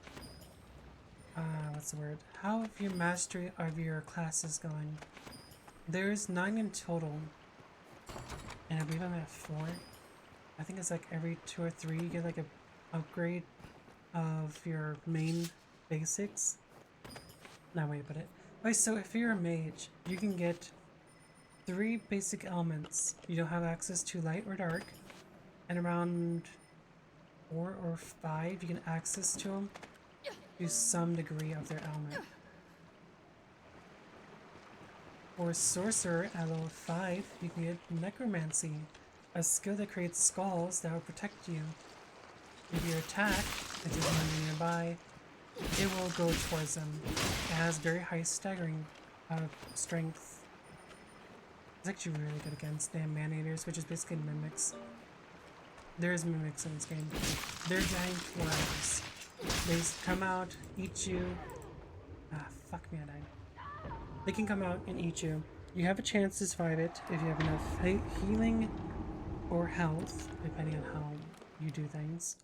what's the word? How your mastery of your class is going. There's 9 in total. And I believe I'm at 4. I think it's like every 2 or 3 you get like a upgrade of your main basics. No way to put it. Okay, so if you're a mage, you can get 3 basic elements. You don't have access to light or dark, and around 4 or 5 you can access to them to some degree of their element. For sorcerer at level 5, you can get necromancy, a skill that creates skulls that will protect you. If you attack, if there's one nearby, it will go towards them. It has very high staggering strength. It's actually really good against damn man-eaters, which is basically mimics. There's mimics in this game. They're giant flies. They come out, eat you. Ah, fuck me, I died. They can come out and eat you. You have a chance to survive it if you have enough healing or health, depending on how you do things.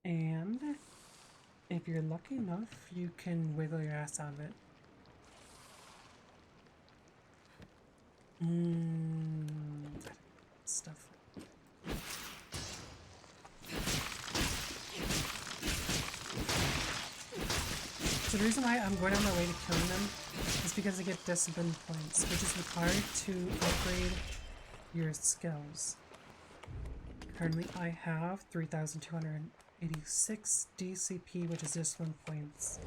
And if you're lucky enough, you can wiggle your ass out of it. Stuff. So the reason why I'm going on my way to killing them is because I get discipline points, which is required to upgrade your skills. Currently I have 3,286 DCP, which is discipline points.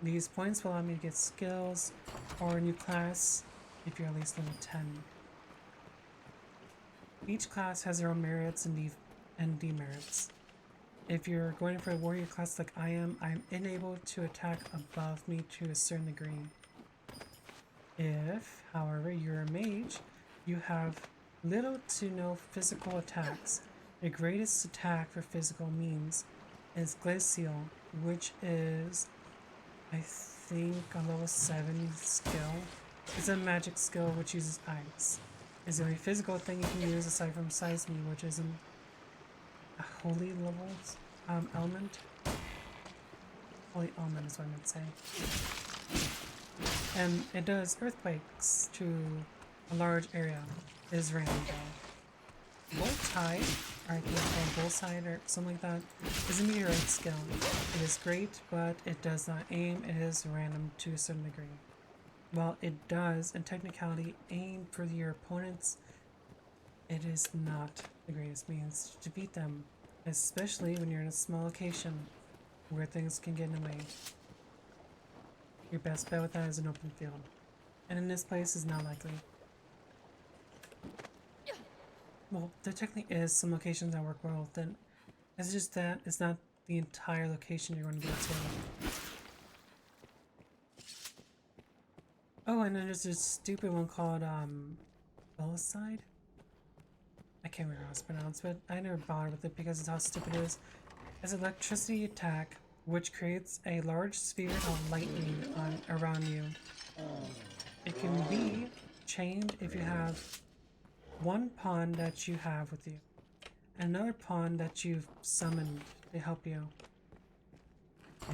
These points will allow me to get skills or a new class if you're at least level 10. Each class has their own merits and demerits. If you're going for a warrior class like I am, I'm enabled to attack above me to a certain degree. If, however, you're a mage, you have little to no physical attacks. Your greatest attack for physical means is Glacial, which is, I think, a level 7 skill. It's a magic skill which uses ice. It's the only physical thing you can use aside from Seisme, which is a holy level element. Holy element is what I meant to say. And it does earthquakes to a large area. It is random though. Voltide, or I think it's called Bullside or something like that, is a meteorite skill. It is great, but it does not aim. It is random to a certain degree. While it does, in technicality, aim for your opponents, it is not the greatest means to defeat them, especially when you're in a small location where things can get in the way. Your best bet with that is an open field, and in this place is not likely. Well, there technically is some locations that work well with it. It's just that it's not the entire location you're going to get to. Oh, and then there's this stupid one called, Beliside? I can't remember how it's pronounced, but I never bothered with it because of how stupid it is. It's an electricity attack, which creates a large sphere of lightning around you. It can be chained if you have one pawn that you have with you, and another pawn that you've summoned to help you.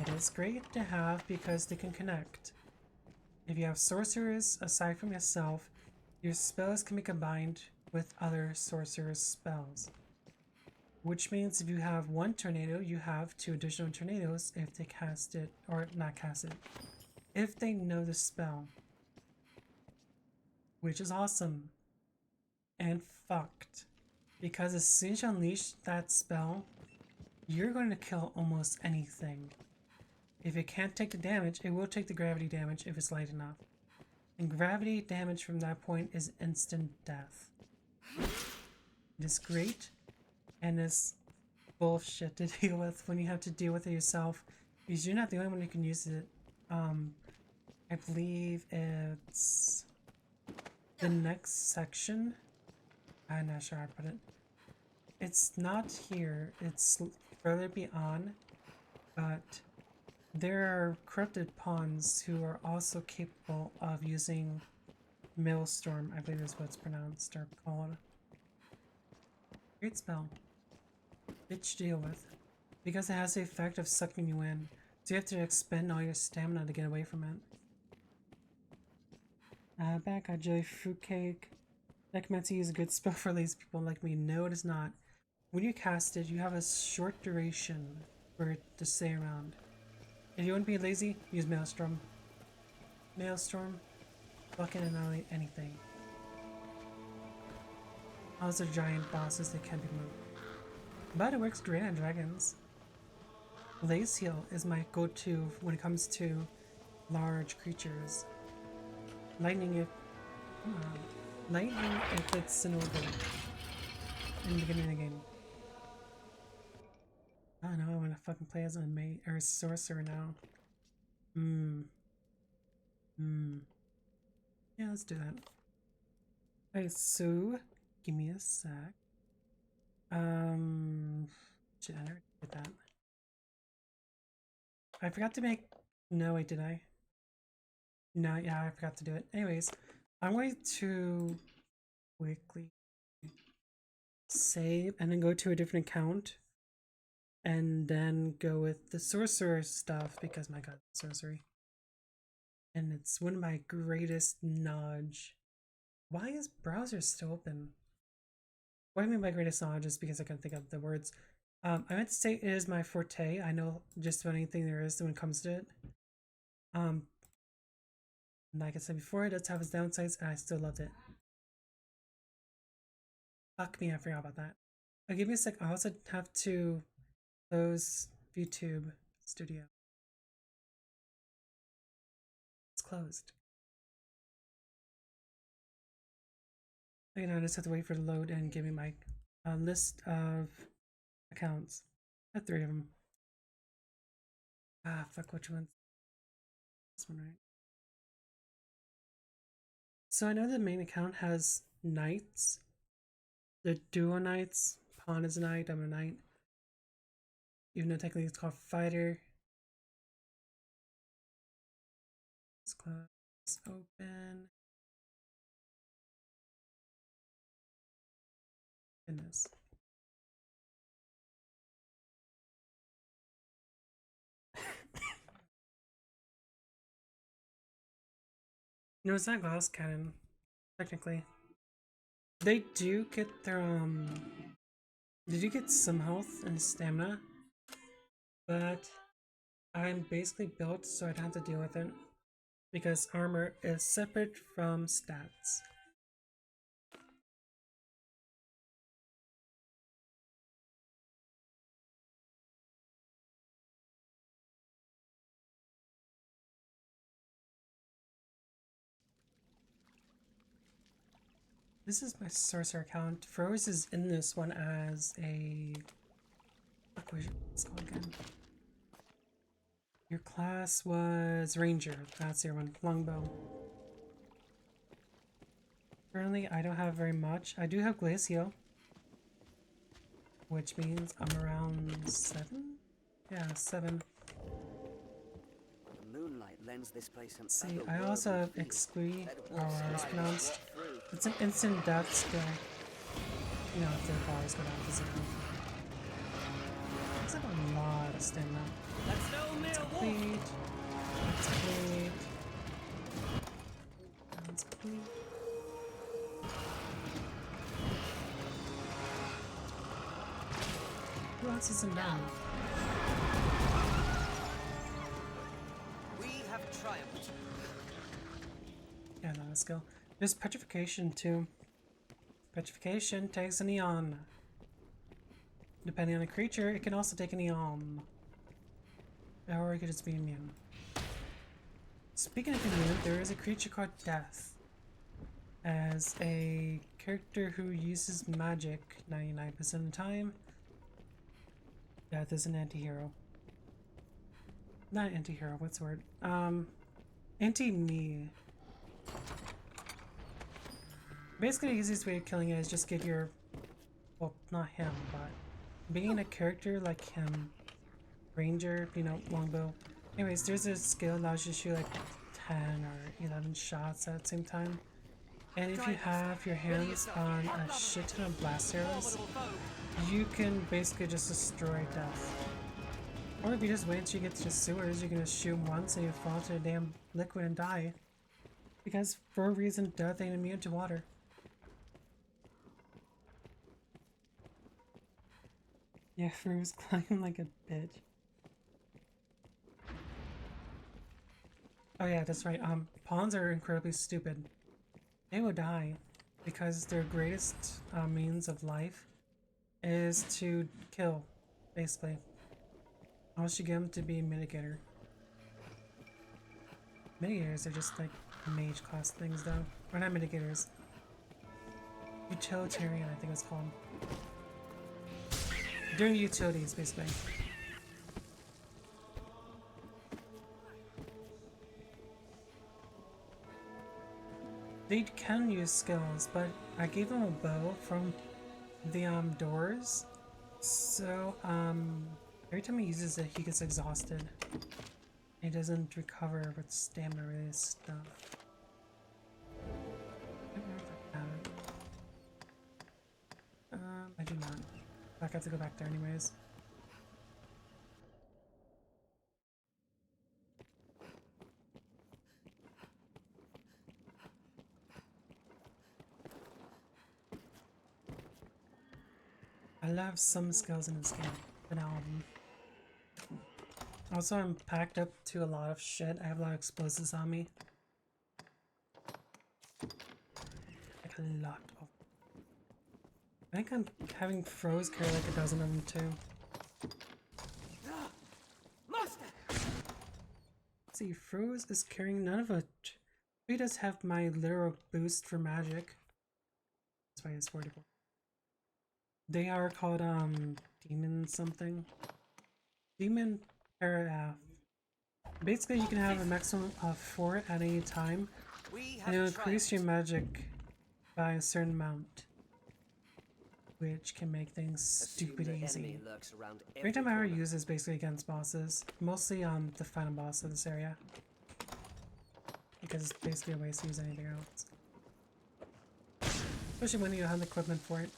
It is great to have because they can connect. If you have sorcerers aside from yourself, your spells can be combined with other sorcerers' spells. Which means if you have one tornado, you have 2 additional tornadoes if they cast it, or not cast it, if they know the spell. Which is awesome. And fucked. Because as soon as you unleash that spell, you're going to kill almost anything. If it can't take the damage, it will take the gravity damage if it's light enough. And gravity damage from that point is instant death. It is great, and it's bullshit to deal with when you have to deal with it yourself, because you're not the only one who can use it. I believe it's the next section. I'm not sure how to put it. It's not here, it's further beyond, but there are corrupted pawns who are also capable of using Maelstrom, I believe is what it's pronounced or called. Great spell. Bitch to deal with. Because it has the effect of sucking you in, so you have to expend all your stamina to get away from it. Back got Jelly Fruitcake. Necromancy is a good spell for lazy people like me. No, it is not. When you cast it, you have a short duration for it to stay around. If you want to be lazy, use Maelstrom. Maelstrom, fucking annihilate anything. Also, giant bosses that can be moved. But it works great on dragons. Blaze Heal is my go-to when it comes to large creatures. Lightning if... Come on. Lightning if it's an order in the beginning of the game. I don't know, I want to fucking play as a mage or a sorcerer now. Yeah, let's do that. Okay, so give me a sec. Shit, I never did that. I forgot to make. No, wait, did I? No, yeah, I forgot to do it. Anyways, I'm going to quickly save and then go to a different account. And then go with the sorcerer stuff because my god, sorcery. And it's one of my greatest knowledge. Why is browser still open? What I mean by greatest knowledge is because I can't think of the words. I meant to say it is my forte. I know just about anything there is when it comes to it. Like I said before, it does have its downsides, and I still loved it. Fuck me, I forgot about that. Give me a sec. I also have to close YouTube Studio. It's closed. Okay, now I just have to wait for it to load and give me my list of accounts. I have 3 of them. Ah, fuck, which one? This one, right? So I know the main account has knights. The duo knights. Pawn is a knight, I'm a knight. even though technically it's called fighter. This class open. Goodness. No, it's not glass cannon, technically. They do get their they do get some health and stamina, but I'm basically built so I don't have to deal with it because armor is separate from stats. This is my sorcerer account. Froze is in this one as a... Let's go again. Your class was Ranger. That's your one. Longbow. Currently, I don't have very much. I do have Glacio, which means I'm around 7? Yeah, 7. The moonlight lends this place an See, I also have Exquis, or how it's pronounced. It's an instant death skill. You know, if their bars go down to 0. It's like a lot of stamina. Let's complete. Let's complete. Let's complete. Who else isn't down? We have triumphed. Yeah, no, let's go. There's petrification too. Petrification takes an eon. Depending on the creature, it can also take an eon. Or it could just be immune. Speaking of immune, there is a creature called Death. As a character who uses magic 99% of the time, Death is an anti-hero. Not anti-hero, what's the word? Anti-me. Basically, the easiest way of killing it is just give your... Well, not him, but... Being a character like him, Ranger, you know, Longbow. Anyways, there's a skill that allows you to shoot like 10 or 11 shots at the same time. And if you have your hands on a shit ton of blast arrows, you can basically just destroy Death. Or if you just wait until you get to the sewers, you can just shoot once and you fall to the damn liquid and die. Because for a reason, Death ain't immune to water. Yeah, Fru's climbing like a bitch. Oh yeah, that's right. Pawns are incredibly stupid. They will die because their greatest means of life is to kill, basically. Unless you get them to be a mitigator. Mitigators are just like mage class things though. Or not mitigators. Utilitarian, I think it's called. Doing utilities, basically. They can use skills, but I gave them a bow from the doors. So every time he uses it, he gets exhausted. He doesn't recover with stamina related stuff. I don't know if I have it. I do not. I have to go back there anyways. I love some skills in this game. An album. Also, I'm packed up to a lot of shit. I have a lot of explosives on me. Like a lot of. I think I'm having Froze carry like a dozen of them too. Master! Let's see, Froze is carrying none of it. He does have my literal boost for magic. That's why it's 44. They are called demon something. Demon Paraf. Basically you can have a maximum of 4 at any time. And it'll increase your magic by a certain amount. which can make things Assume stupid the easy. enemy lurks around Every time I ever corner. use is basically against bosses, mostly the final boss of this area, because it's basically a waste to use anything else. Especially when you have the equipment for it.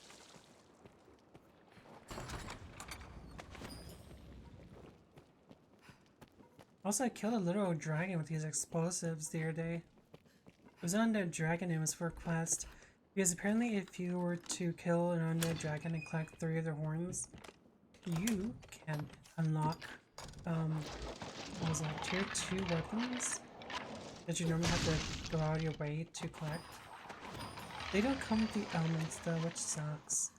Also, I killed a literal dragon with these explosives the other day. It was an undead dragon, it was for a quest. Because apparently if you were to kill an undead dragon and collect 3 of their horns, you can unlock, what was that, tier 2 weapons that you normally have to go out of your way to collect. They don't come with the elements though, which sucks.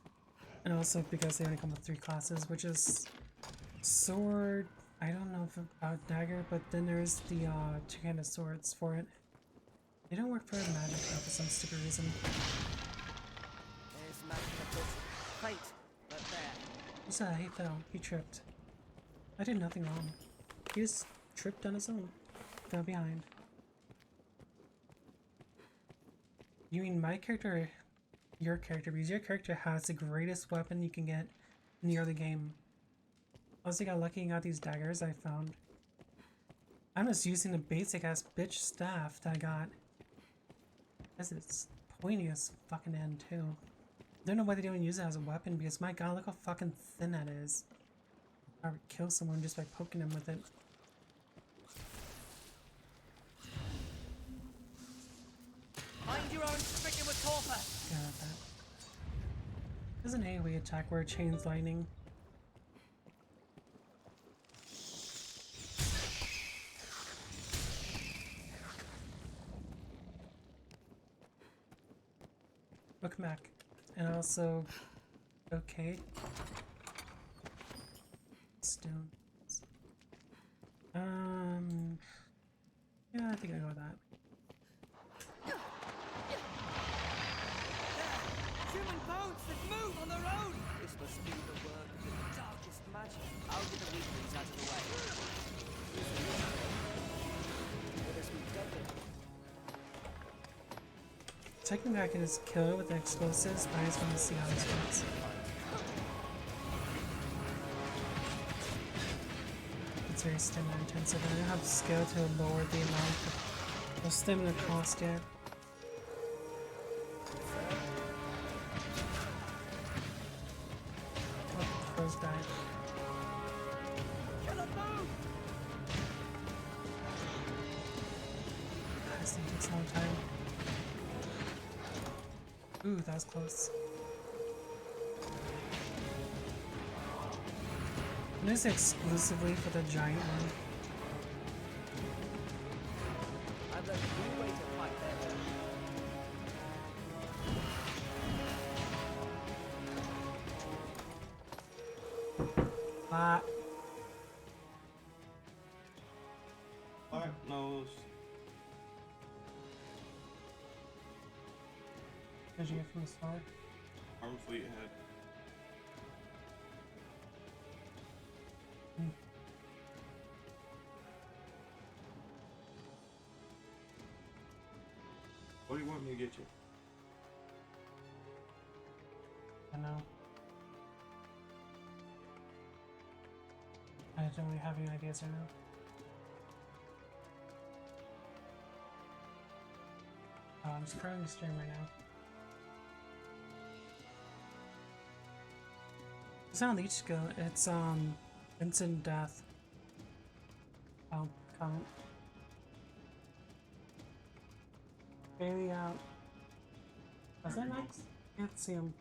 And also because they only come with 3 classes, which is sword, I don't know if about dagger, but then there's the 2-handed swords for it. They don't work for magic though for some stupid reason. There's magic afoot. Fate, but there. What's that? He fell. He tripped. I did nothing wrong. He just tripped on his own. Fell behind. You mean my character or your character? Because your character has the greatest weapon you can get in the early game. Also got lucky and got these daggers I found. I'm just using the basic ass bitch staff that I got. Because it's pointy as fucking end too. I don't know why they don't use it as a weapon because my god, look how fucking thin that is. I would kill someone just by poking them with it. Mind your own frickin' with Torfa! Yeah, like that. There's an AoE attack where it chains lightning. Welcome back. And also, okay. Stones. Yeah, I think I go with that. Human bones that move on their own! This must be the work of the darkest magic. I'll get the weaklings out of the way. Let us be deadly. Technically I can just kill it with the explosives, but I just want to see how this works. It's very stamina intensive, and I don't have skill to lower the amount of stamina cost yet. Oh, Crow's died. This thing takes a long time. Ooh, that was close. And this is exclusively for the giant one. I've let you wait to fight there. Ah, Alright, no. did you get from the start? Arm fleet head. What do you want me to get you? I know. I don't really have any ideas right now. I'm just trying to stream right now. It's not leech skill, it's instant death. Oh, comment. Bailey out. Was that next? Can't see him.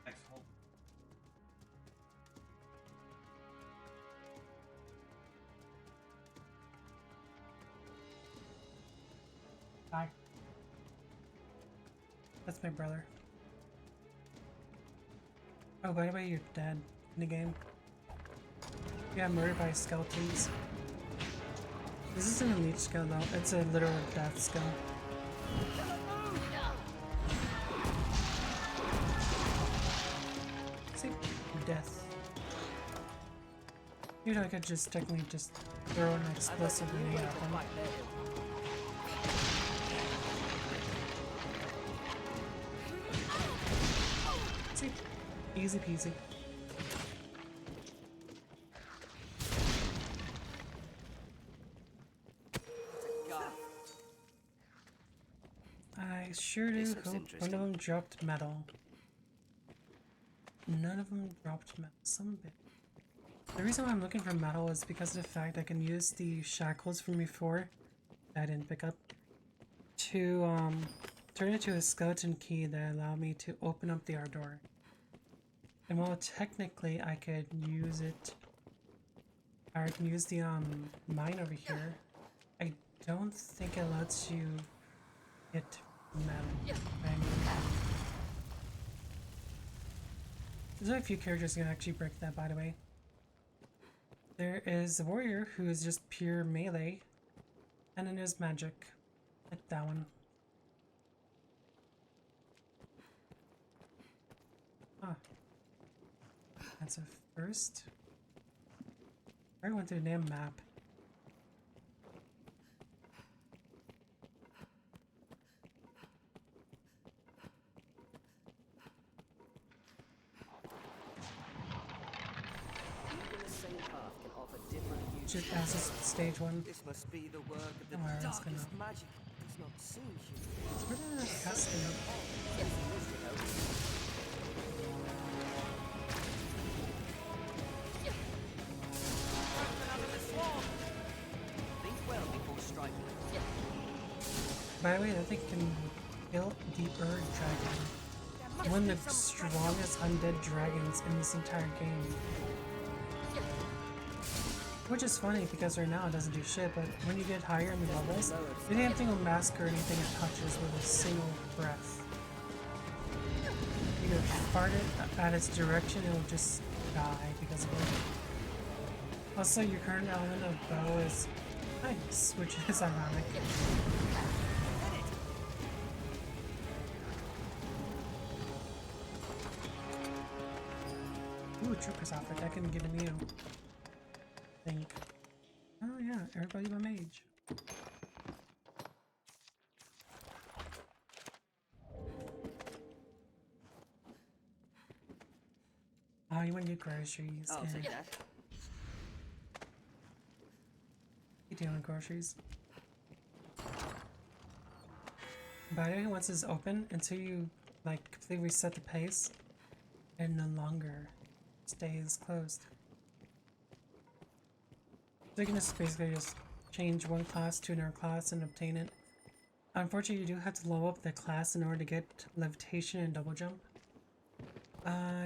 Next hole. Hi. That's my brother. Oh, by the way, you're dead in the game. You got murdered by skeletons. This isn't a leech skill though, it's a literal death skill. See? Death. You know, I could just technically just throw an explosive grenade at them. See? Easy peasy. I sure do hope one of them dropped metal. None of them dropped metal. Some bit. The reason why I'm looking for metal is because of the fact I can use the shackles from before that I didn't pick up to turn it to a skeleton key that allow me to open up the R door. And while technically I could use it, or I can use the mine over here, I don't think it lets you hit metal. There's a few characters that can actually break that, by the way. There is the warrior, who is just pure melee, and then there's magic, like that one. Huh. That's a first. I went through the damn map. Just as a stage one. This must be the work of the Oh, alright, it's darkest gonna- magic. Does not seem human. Where did that casting up? Think well before striking. By the way, I think can kill the Erd Dragon. One of the strongest undead dragons in this entire game. Which is funny because right now it doesn't do shit, but when you get higher in the levels, the damn thing will massacre anything it touches with a single breath. You can fart it at its direction, it will just die because of it. Also, your current element of bow is ice, which is ironic. Ooh, Trooper's outfit, that can give a Neo. Think. Oh yeah, everybody but Mage. Oh, you want to get groceries. I'll Yeah. take that. You doing groceries? By the way, once it's open, until you like completely reset the pace, it no longer stays closed. So you can just basically just change one class to another class and obtain it. Unfortunately, you do have to level up the class in order to get levitation and double jump.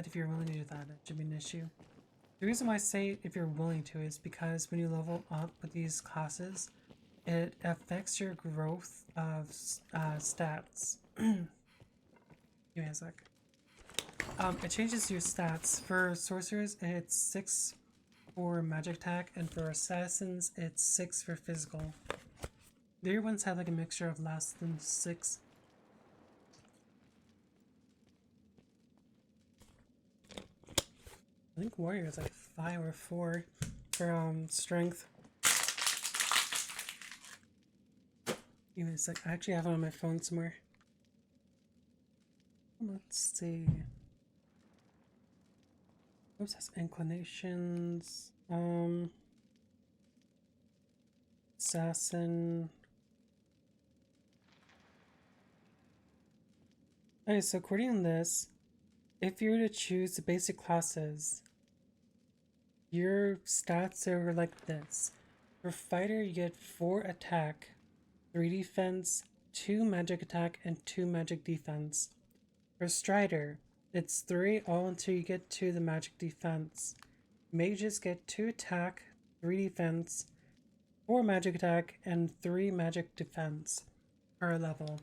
If you're willing to do that, it should be an issue. The reason why I say if you're willing to is because when you level up with these classes, it affects your growth of stats. Give me a sec. It changes your stats. For sorcerers, it's 6 for magic attack, and for assassins, it's 6 for physical. The other ones have like a mixture of less than 6. I think warrior is like 5 or 4 for strength. Give me a sec. I actually have it on my phone somewhere. Let's see. Oops, that's inclinations. Assassin. Okay, so according to this, if you were to choose the basic classes, your stats are like this. For fighter, you get 4 attack, 3 defense, 2 magic attack, and 2 magic defense. For strider, it's 3 all until you get to the magic defense. Mages get 2 attack, 3 defense, 4 magic attack, and 3 magic defense per level.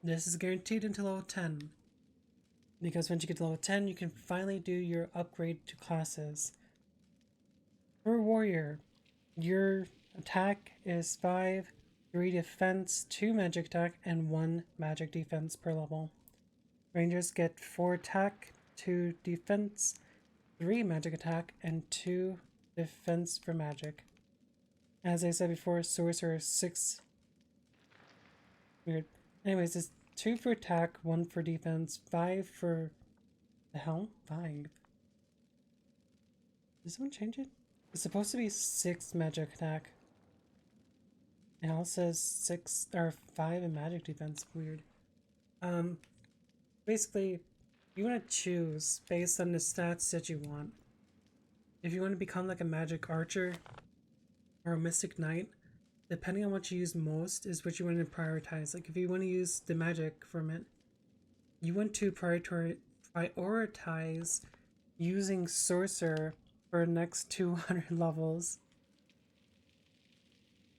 This is guaranteed until level 10. Because once you get to level 10, you can finally do your upgrade to classes. For warrior, your attack is 5, 3 defense, 2 magic attack, and 1 magic defense per level. Rangers get 4 attack, 2 defense, 3 magic attack and 2 defense for magic. As I said before, sorcerer 6. Weird. Anyways, it's 2 for attack, 1 for defense, 5 for the hell? 5. Did someone change it? It's supposed to be 6 magic attack. It all says 6 or 5 in magic defense. Weird. Basically, you want to choose based on the stats that you want. If you want to become like a magic archer or a mystic knight, depending on what you use most is what you want to prioritize. Like if you want to use the magic from it, you want to prioritize using sorcerer for the next 200 levels,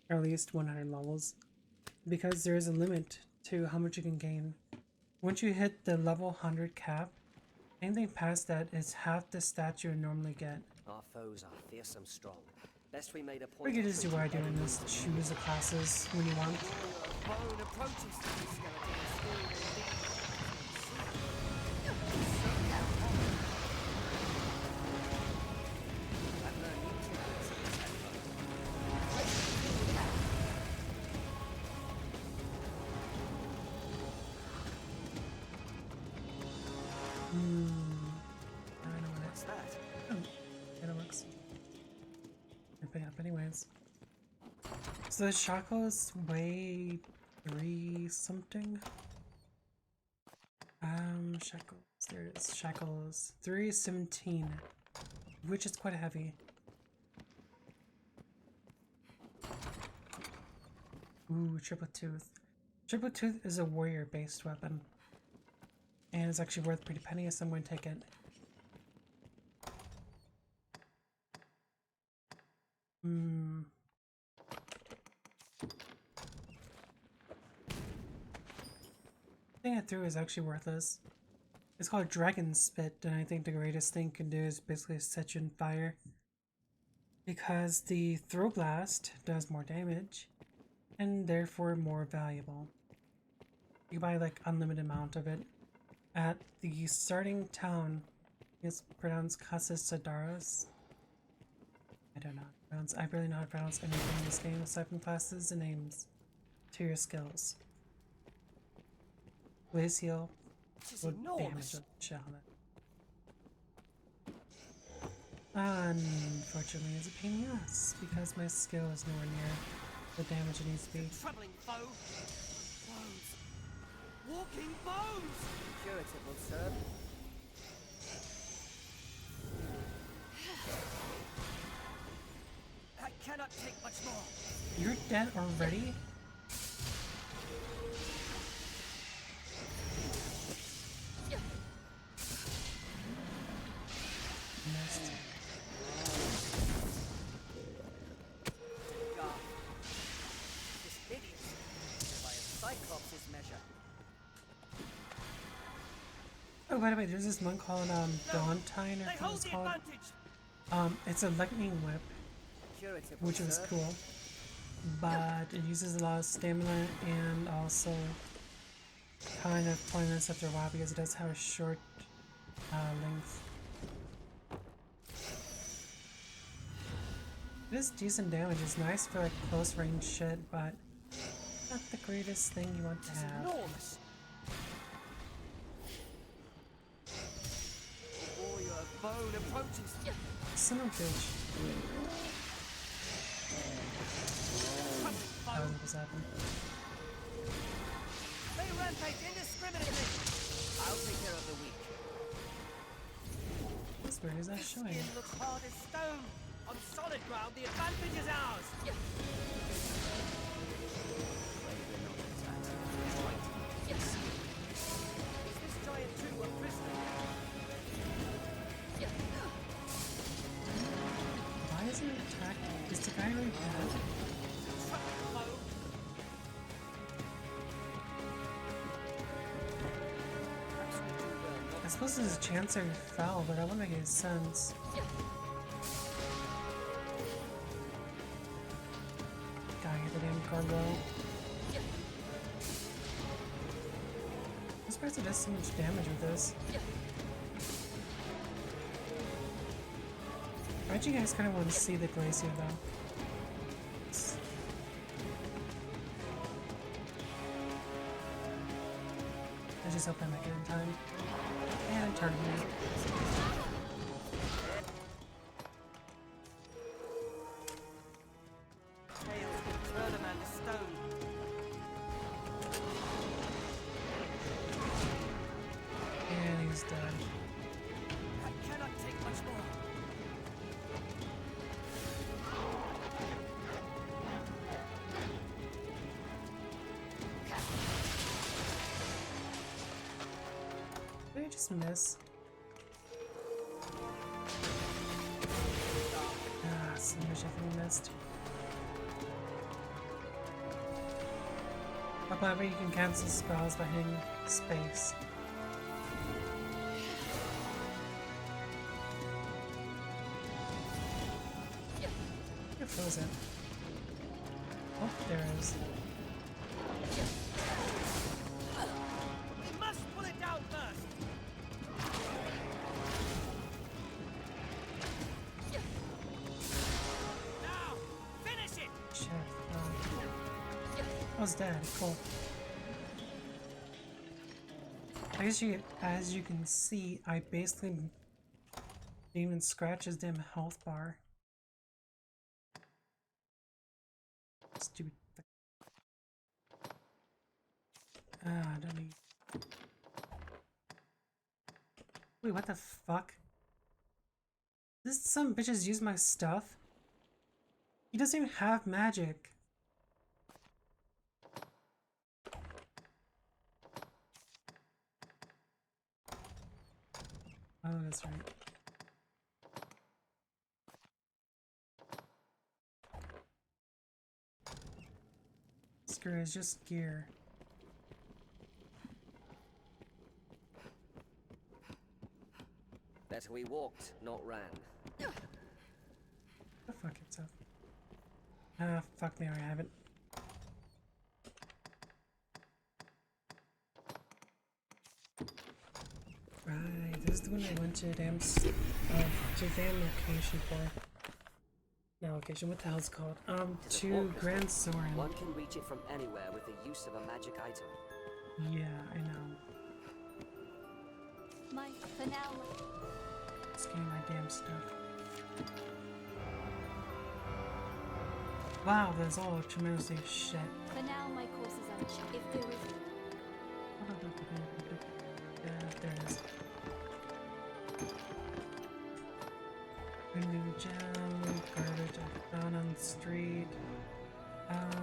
or at least 100 levels, because there is a limit to how much you can gain. Once you hit the level 100 cap, anything past that is half the stats you would normally get. Our foes are fearsome strong. Best we made a Or point. you can just do what I do and just choose the classes when you want. Bone approaches the skeleton. I've learned new techniques in this effort. I know what What's that? it works. I'll pick it up anyways. So the shackles weigh 3 something. Shackles. There it is. Shackles 317, which is quite heavy. Ooh, triple tooth. Triple tooth is a warrior-based weapon, and it's actually worth pretty penny, so I'm going to take it. Thing I threw is actually worthless. It's called Dragon Spit, and I think the greatest thing it can do is basically set you on fire. Because the Throw Blast does more damage, and therefore more valuable. You buy like unlimited amount of it. At the starting town, it's pronounced Casas Sadaros. I don't know how to pronounce. I really know how to pronounce anything in this game aside from classes and names to your skills. Blaze heal will damage the shell on it. Unfortunately, it's a pain in the ass because my skill is nowhere near the damage it needs to be. Troubling foe. Bones. Walking bones. Curative will serve. I cannot take much more. You're dead already? Missed. God. This hideous. By a Cyclops' measure. Oh, by the way, there's this monk called Valentine, or They what hold it's the called. advantage. It's a lightning whip, Curative will which was serve. cool, but it uses a lot of stamina and also kind of pointless after a while because it does have a short length. It is decent damage. It's nice for like close range shit, but not the greatest thing you want to have. Enormous. Warrior of bone approaches. Son of a bitch. Oh, what was happening? They rampage indiscriminately. I'll take care of the weak. This where is that showing? Skin looks hard as stone. On solid ground, the advantage is ours. Is this giant too a prisoner? Why is it attacked? Is the guy really dead? Troubling foe. Perhaps we do well not I suppose there's a chance I fell, but that wouldn't make any sense. Gotta hit the damn gargoyle. I'm surprised it does so much damage with this. bet you guys kind of want to see the glacier though. I just hope I make it in time. And turn it. Tails can turn a man to stone. And he's dead. I cannot take much more. Did I just miss? Ah, so much I missed. However, you can cancel spells by hitting space. Where was it? Oh, there it is. We must pull it down first. Now, finish it. Shit. I was dead. Cool. I guess as you can see, I basically didn't even scratch his damn health bar. Stupid. I don't need. Wait, what the fuck? This some bitches use my stuff? He doesn't even have magic. Oh, that's right. Screw it, it's just gear. Better we walked, not ran. The fuck it's up. Ah, fuck me, I have it. Right, this is the one I went to damn location for. No, location, what the hell's it called? To Grand Soren. One can reach it from anywhere with the use of a magic item. Yeah, I know. My, for now, Scanning my damn stuff. Wow, there's all tremendously shit. for now, my course is unchanged. If there is, Yeah, there it is. New gem, garbage I found on the street. That.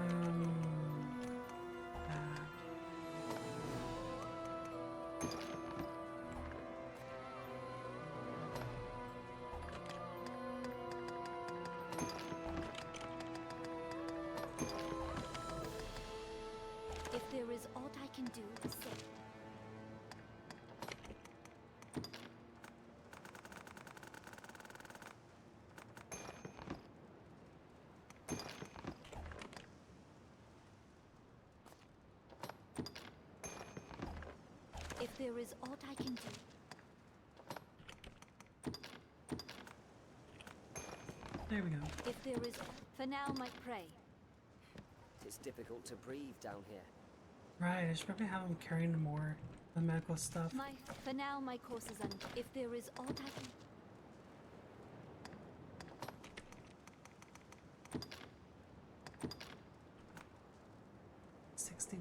if there is aught I can do, say. If there is aught I can do, There we go. if there is, for now, my prey. It's difficult to breathe down here. Right, I should probably have him carrying more the medical stuff. My, for now, my course is unchanged. If there is aught I can, 60.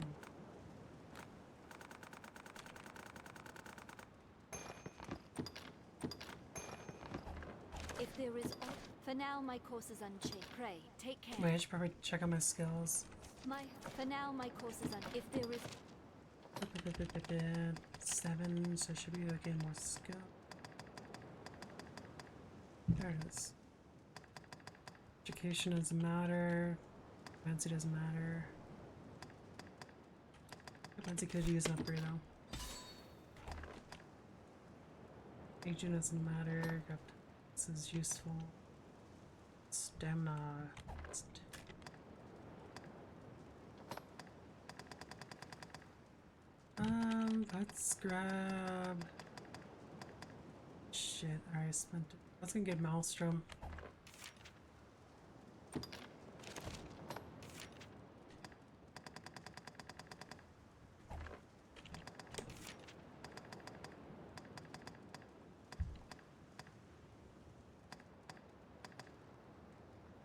if there is aught, for now, my course is unchanged. Pray, take care. Wait, I should probably check out my skills. My, for now, my course is if there is, 7, so I should be like getting more skill. There it is. Education doesn't matter. Fancy doesn't matter. Fancy could use an upgrade though. Agent doesn't matter. This is useful. Stamina. Let's grab. Shit, I already spent it. Let's go get Maelstrom.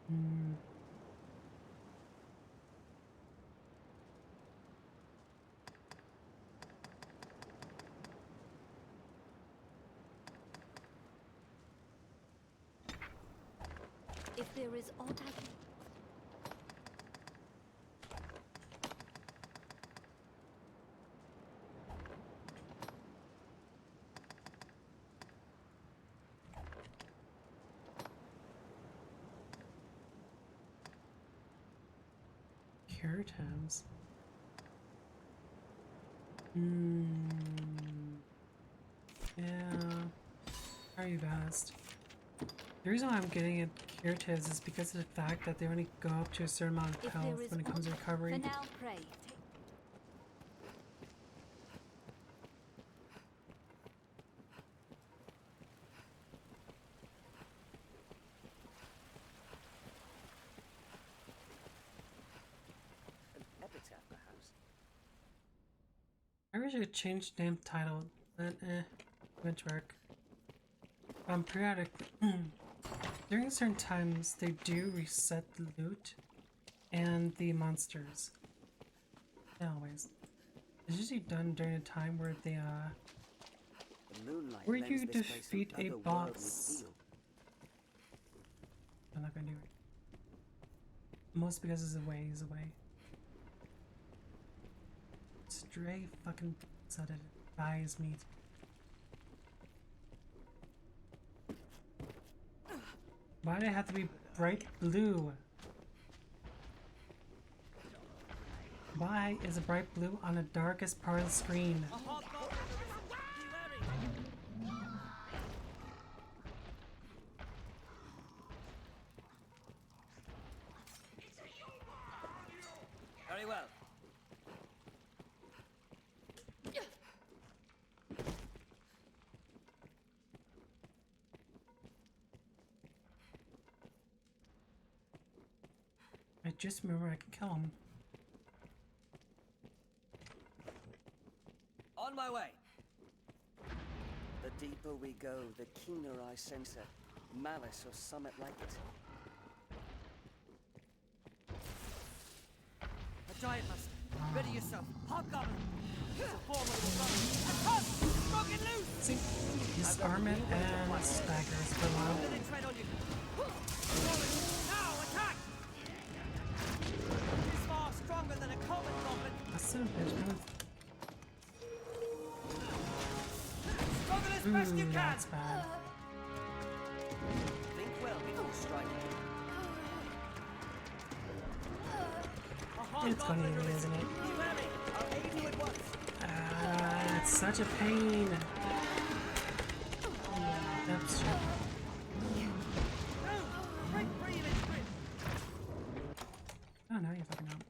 Hmm. If there is aught I can... Cure tabs. Hmm. Yeah. Are you best? The reason why I'm getting it cure tabs is because of the fact that they only go up to a certain amount of If there health is when it comes to aught- recovery. For now, pray. An epitaph, perhaps. I wish I could change the name title, but wouldn't work. Periodic. During certain times, they do reset the loot and the monsters. Not always. It's usually done during a time where they The moonlight where lends you this place defeat an a otherworldly boss. feel. I'm not gonna do it. Most because it's a ways away. Stray fucking said it buys meat. Why did it have to be bright blue? Why is it bright blue on the darkest part of the screen? Very well. I just remember I can kill him. On my way. The deeper we go, the keener I sense a malice or summit like it. A giant master. Ready yourself. Hobgoblin. Broken loose. See, disarm it and staggers for a while. Let it tread on you. Now attack. It's far stronger than a common goblin. A son of a bitch. Struggle as best you Ooh, can. that's bad. Think well before striking. It's funny, isn't it? Be wary. I'll aid you at once. It's such a pain. That's true. Break free of its grip. Oh no, you fucking up.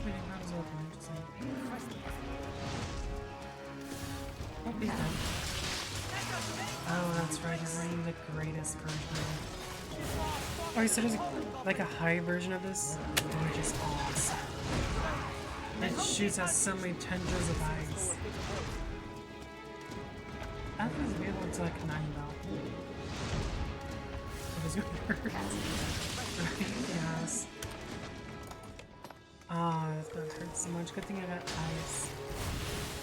Wait, that was open, interesting. Oh, he's dead. Oh, that's right, he's running the greatest version of it. Oh, he said there's like a high version of this, which is awesome. It shoots out so many tendrils of ice. I think it's available until like 9 bell. It was gonna hurt. Right? Yes. Ah, it's gonna hurt so much. Good thing I got ice.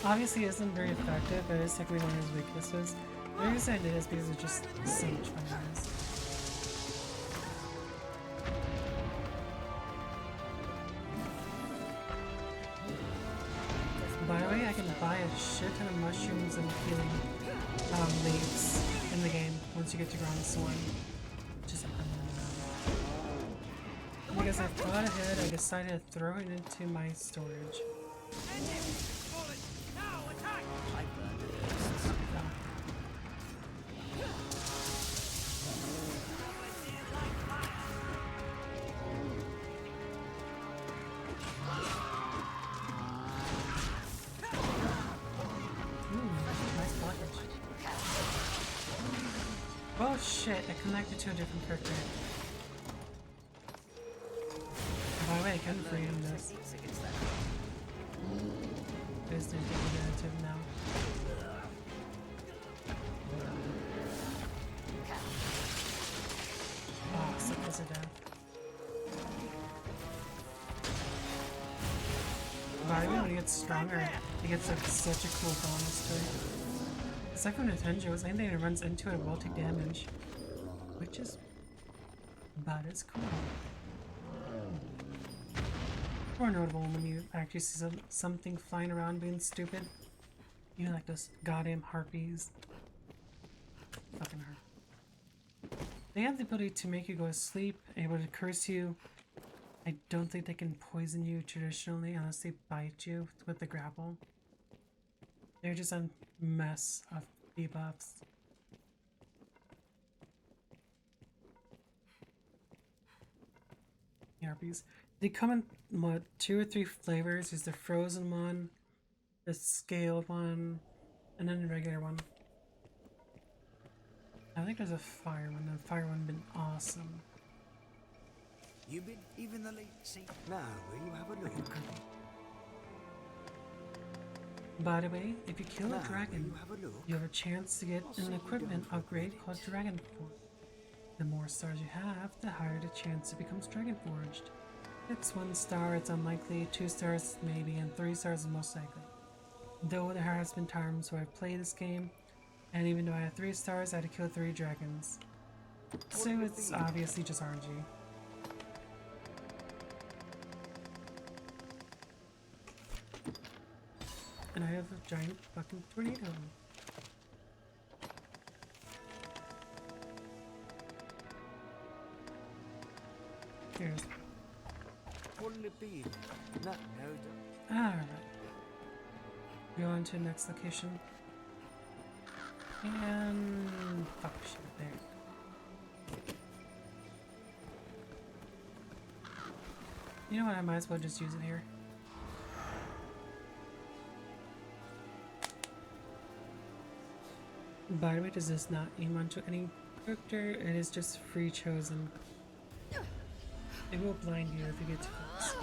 Obviously, it isn't very effective, but it's technically one of his weaknesses. The reason I did is because it's just so much fun, guys. By the way, I can buy a shit ton of mushrooms and healing leaves in the game once you get to ground sword. Just because I thought ahead, I decided to throw it into my storage. Oh shit, it connected to a different character. By the way, I can free him this. Techniques against that. There's no advantage of now. Oh, suckers of death. By the way, when he gets stronger, he gets like such a cool bonus to it. It's like when Nintendo, anything that runs into it will take damage. Which is about as cool. More notable when you actually see something flying around being stupid. You know, like those goddamn harpies. Fucking harp. They have the ability to make you go to sleep, able to curse you. I don't think they can poison you traditionally unless they bite you with the grapple. They're just a mess of debuffs. Harpies. They come in what, 2 or 3 flavors. There's the frozen one, the scaled one, and then the regular one. I think there's a fire one. The fire one been awesome. You been even the late see? Now, will you have a look? By the way, if you kill Now, a will dragon, you have a look? you have a chance to get an equipment upgrade called Dragon Forge. The more stars you have, the higher the chance it becomes Dragon Forged. It's 1 star, it's unlikely, 2 stars maybe, and 3 stars is most likely. Though there has been times where I've played this game, and even though I had 3 stars, I had to kill 3 dragons. So it's obviously just RNG. And I have a giant fucking tornado. Here's. Wouldn't it be? No, no. Alright. Go on to the next location. And fuck shit there. You know what, I might as well just use it here. By the way, does this not aim onto any character? It is just free chosen. It will blind you if you get too close.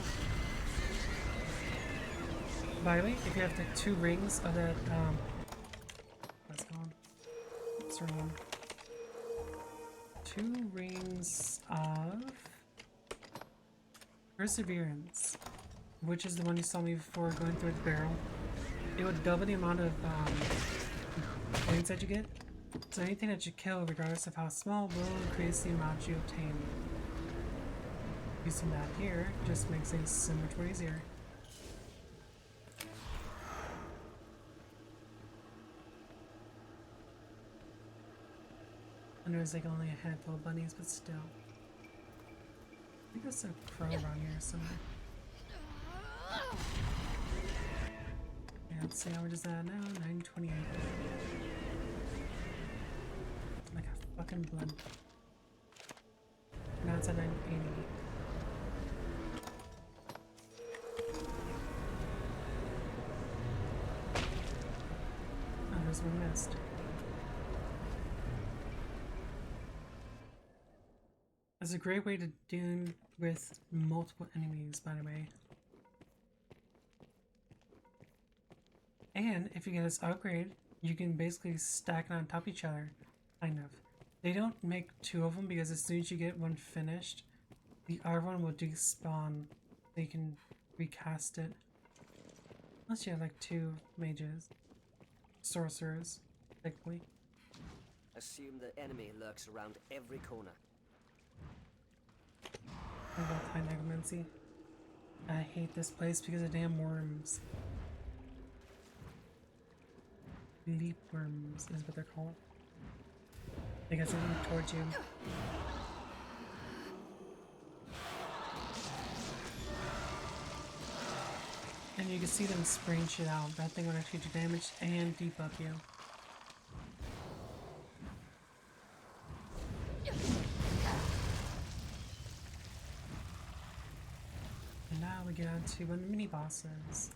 By the way, if you have the 2 rings of that, what's it called? What's the wrong? 2 rings of Perseverance, which is the one you saw me before going through the barrel. It would double the amount of points that you get. So anything that you kill, regardless of how small, will increase the amount you obtain. Using that here just makes things so much more easier. And there's like only a handful of bunnies, but still. I think there's a crow around here somewhere. Yeah, let's see how much is that now? 928. Like a fucking blood. Now it's at 980. Oh, there's one missed. It's a great way to deal with multiple enemies, by the way. And if you get this upgrade, you can basically stack it on top of each other. Kind of. They don't make 2 of them because as soon as you get one finished, the other one will despawn. So you can recast it. Unless you have like 2 mages. Sorcerers, technically. Assume the enemy lurks around every corner. I love high necromancy. I hate this place because of damn worms. Leap worms is what they're called. They guys are moving towards you. And you can see them spraying shit out. That thing would actually do damage and debuff you. And now we get on to one of the mini bosses.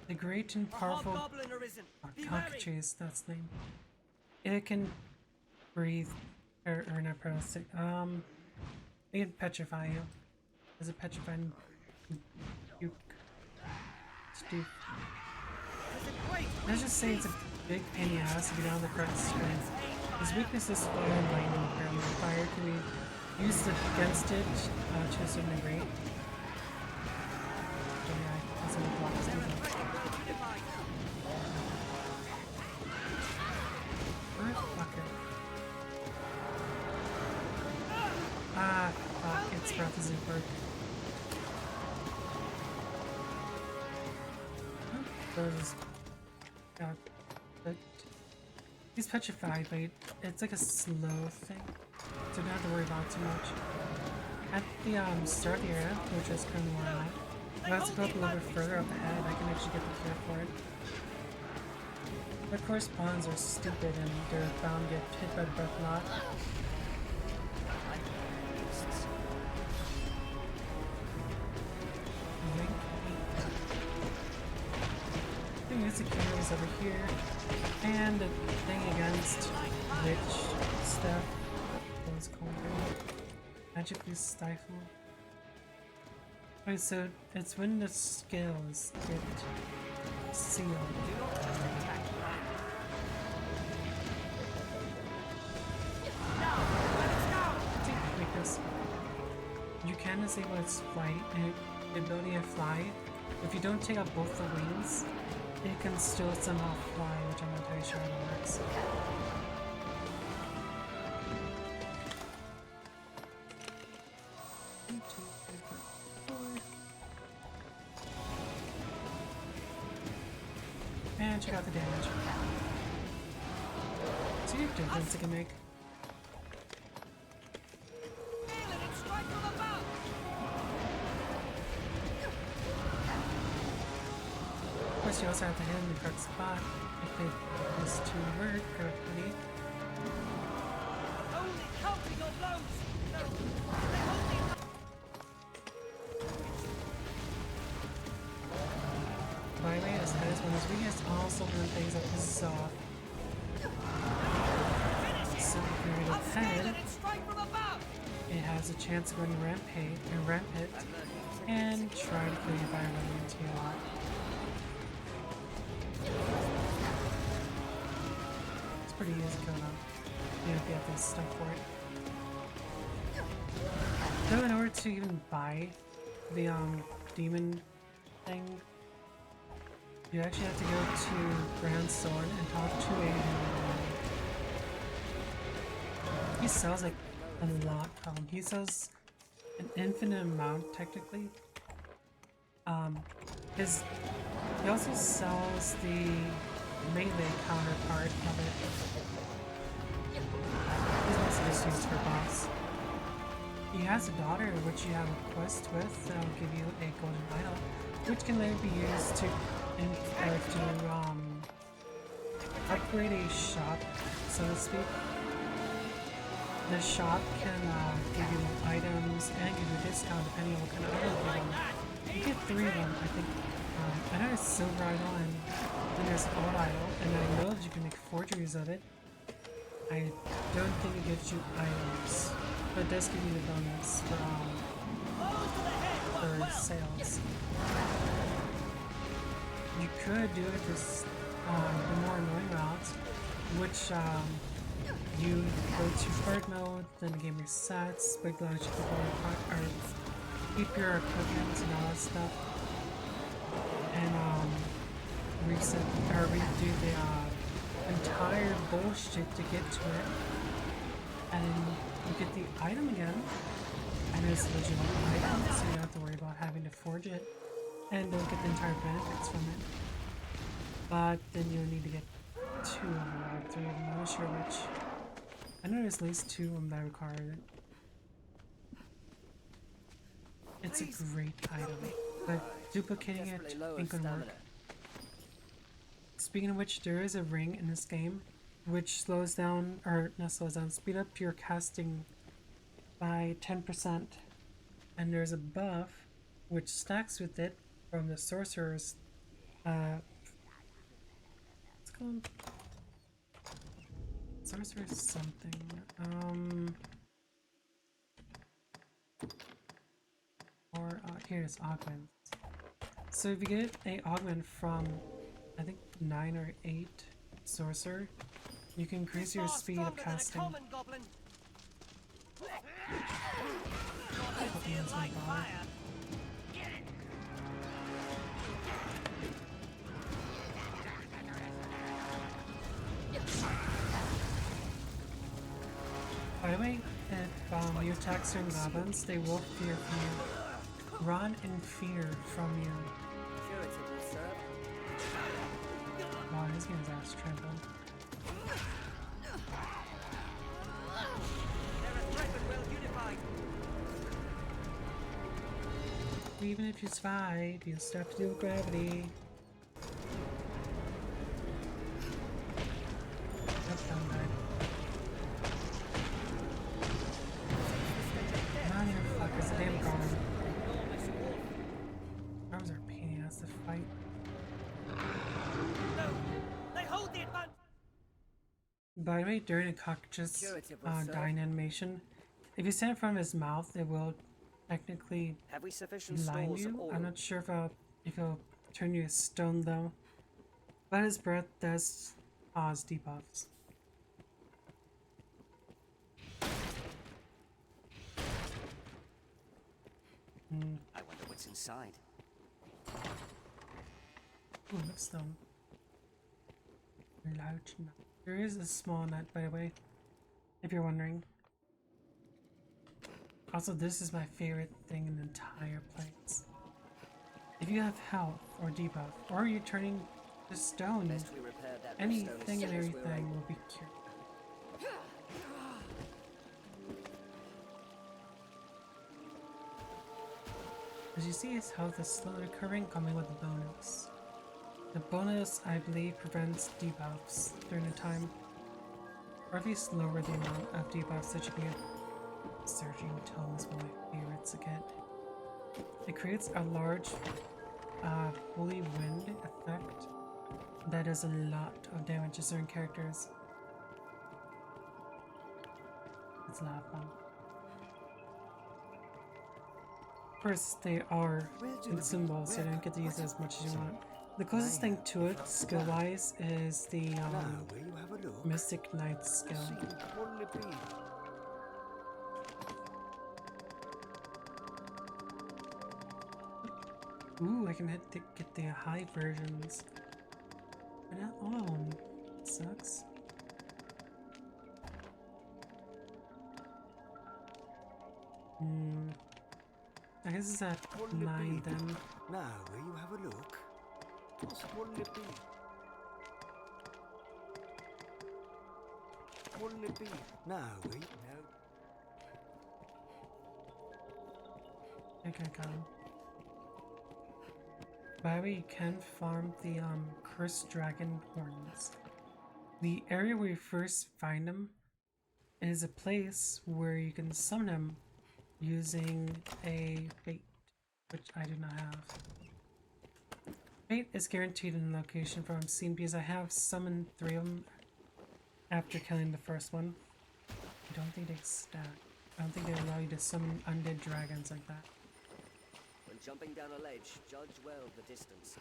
The great and powerful Hobgoblin arisen. Be wary. Cockatrice, that's the name. It can breathe, or not paralytic. They can petrify you. Is it petrifying? You. Let's just say it's a big pain in the ass to get on the correct screen. His weakness is fire and lightning. Apparently, fire can be used against it to a certain degree. Oh, yeah, that's what blocks it. Fucker. Ah, fuck, its breath isn't work. Those. But he's petrified, but it's like a slow thing, so don't have to worry about it too much. At the start of the area, which is currently where I'm at, if I have to go up a little bit further up ahead, I can actually get the cure for it. But of course, pawns are stupid and they're bound to get hit by the breath a lot. The cure is over here, and the thing against witch stuff was called magically stifle. Wait, so it's when the skills get sealed. Because you can disable its flight and the ability to fly. If you don't take out both the wings, it can still somehow fly, which I'm not entirely sure how it works. One, two, three, four, four. And check out the damage. See what difference it can make. You also have to hit in the correct spot if they this to work correctly. By the way, his head is one of his weakest, also one of the things that pisses off. So if you read its head, it has a chance of going rampage and try to kill you by running into you a lot. It's pretty easy to kill them. You don't get this stuff for it. Though in order to even buy the demon thing, you actually have to go to Grand Sword and talk to a he sells like a lot. He sells an infinite amount technically. He also sells the melee counterpart of it. He's mostly just used for boss. He has a daughter which you have a quest with that'll give you a golden idol, which can later be used to upgrade a shop, so to speak. The shop can give you items and give you a discount depending on what kind of idol you want. You get 3 of them, I think. I know it's silver idol and then there's gold idol, and I know that you can make forgeries of it. I don't think it gives you items, but it does give you the bonus for sales. You could do it this the more annoying route, which you go to bird mode, then the game resets, but you keep your equipment and all that stuff, and reset or redo the entire bullshit to get to it, and you get the item again, and it's a legitimate item, so you don't have to worry about having to forge it, and don't get the entire benefits from it. But then you'll need to get 2 of them or 3 of them, I'm not sure which. I know there's at least 2 of them that require it. It's a great item, but duplicating it ain't gonna work. Speaking of which, there is a ring in this game which slows down, or not slows down, speed up your casting by 10%. And there's a buff which stacks with it from the sorcerer's what's it called? Sorcerer something. Or here's augment. So if you get a augment from, I think 9 or 8 sorcerer, you can increase your speed of casting. By the way, if you attack certain goblins, they will fear from you. Run in fear from you. Curative will serve. Wow, he's getting his ass trampled. They're a threat but well unified. Even if you survive, you'll still have to deal with gravity. That's done bad. Not even fuckers, the damn golem. Arms are a pain in the ass to fight. No, they hold the advantage. By the way, during a cockroach's Curative will serve. dying animation, if you stand in front of his mouth, it will technically Have we sufficient blind stores of you. oil? I'm not sure if it'll turn you to stone though. But his breath does cause debuffs. I wonder what's inside. Ooh, looks stone. Large nut. There is a small nut, by the way, if you're wondering. Also, this is my favorite thing in the entire place. If you have health or debuff, or you're turning to stone, Best we repair that anything redstone as and soon as we're everything able. will be cured. As you see, his health is slowly recovering, coming with a bonus. The bonus, I believe, prevents debuffs during the time, or at least lower the amount of debuffs that you get. Surging Tome is one of my favorites again. It creates a large, holy wind effect that does a lot of damage to certain characters. It's a lot of fun. Of course, they are in symbols, so you don't get to use it as much as you want. The closest thing to it, skill-wise, is the Now, will you have a look? Mystic Knight skill. See, what'll it be? Ooh, I can get the high versions. But not all of them. Sucks. I guess it's at What'll it 9 be? then. Now, will you have a look? What'll it be? What'll it be? Now, will you? No. Okay, got him. By the way, you can farm the cursed dragon horns. The area where you first find them is a place where you can summon them using a bait, which I do not have. Bait is guaranteed in the location from scene because I have summoned 3 of them after killing the first one. I don't think they stack. I don't think they allow you to summon undead dragons like that. When jumping down a ledge, judge well the distance.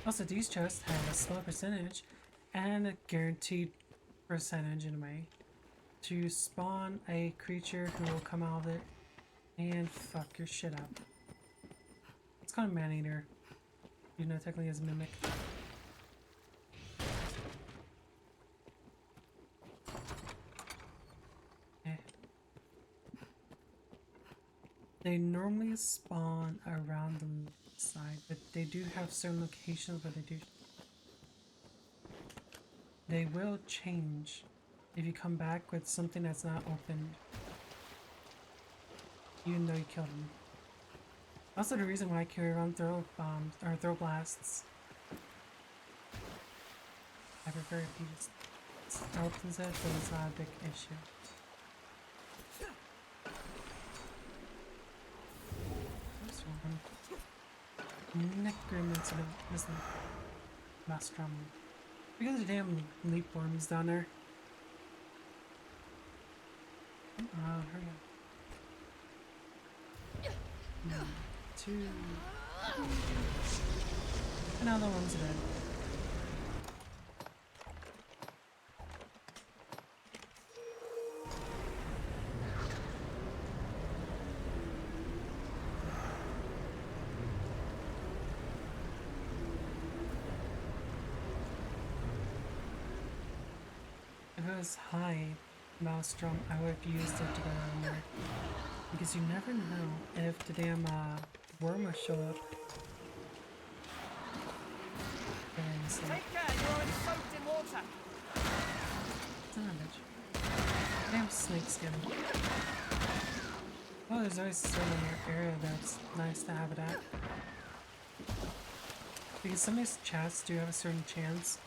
Also, these chests have a small percentage and a guaranteed percentage in a way to spawn a creature who will come out of it and fuck your shit up. It's called a man-eater. You know, technically as a mimic. Eh. They normally spawn around the side, but they do have certain locations where they will change if you come back with something that's not opened, even though you killed them. Also, the reason why I carry around throw bombs or throw blasts, I prefer if you just opens it, but it's not a big issue. What's wrong? Necromancer, listen, Nostrum. Because the damn leap worms down there. Hurry up. 1, 2. Another one's dead. If it was high Maelstrom, I would have used it to go around there. Because you never know if the damn worm will show up. And so, Take care, you're already soaked in water. son of a bitch. Damn snake skin. Oh, there's always someone in your area that's nice to have it at. Because some of these chats do have a certain chance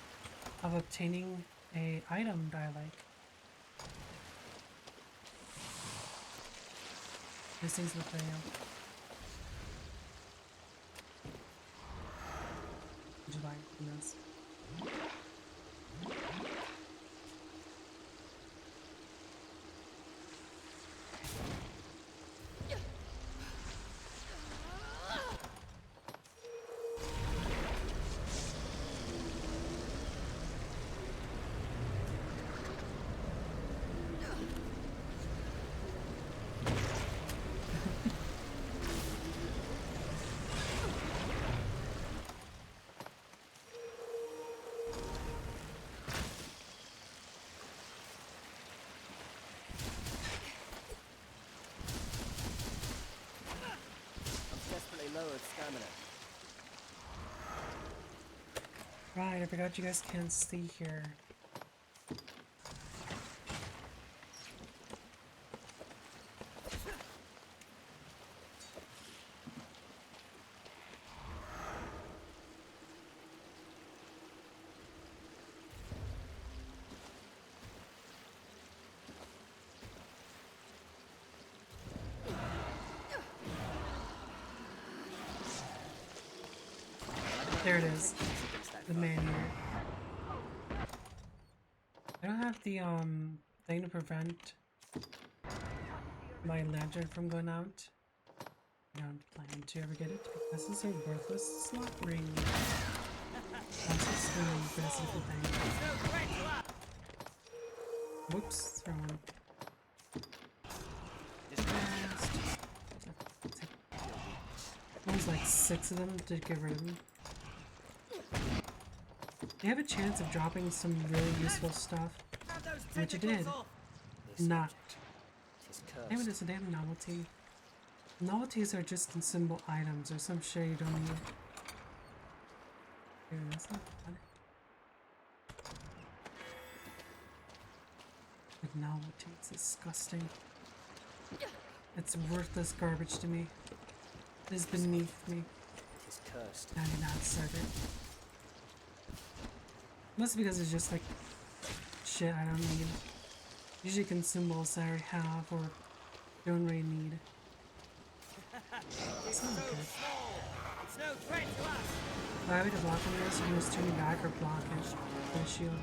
of obtaining a item that I like. These things look very Would you like this? Lowered stamina. Right, I forgot you guys can't stay here. There it is. The man-eater. I don't have the thing to prevent my lantern from going out. I don't plan to ever get it because this is a worthless slot ring. That's a spoon for this little thing. Whoops, wrong one. There's like 6 of them to get rid of them. They have a chance of dropping some really useful stuff, which it did. Not. Damn it, it's a damn novelty. Novelties are just consumable items or some shit you don't need. Dude, that's not funny. Like novelty, it's disgusting. It's worthless garbage to me. It is beneath me. It's cursed. I did not serve it. Mostly because it's just like shit I don't need. Usually consumables that I already have or don't really need. It's not good. If I have to block on this, you can just turn me back or block it with a shield.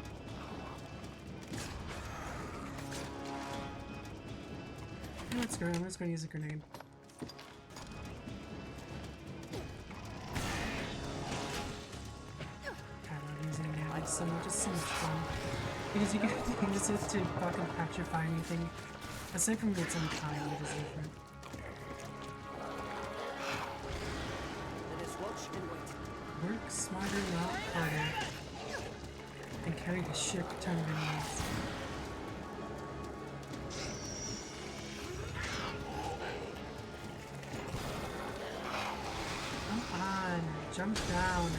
No, it's good. I'm just gonna use a grenade. So much, it's so much fun. Because you can use it to fucking petrify anything. Aside from its own kind, it is different. Work smarter, not harder. And carry a shit ton of enemies. Come on, jump down.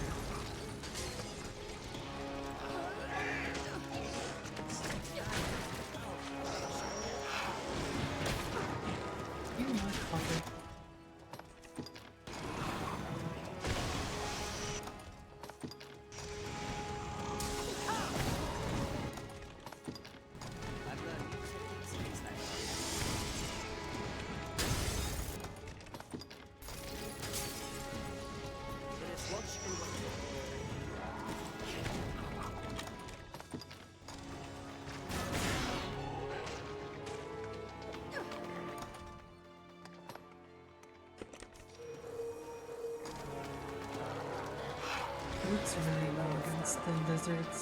works really well against the lizards.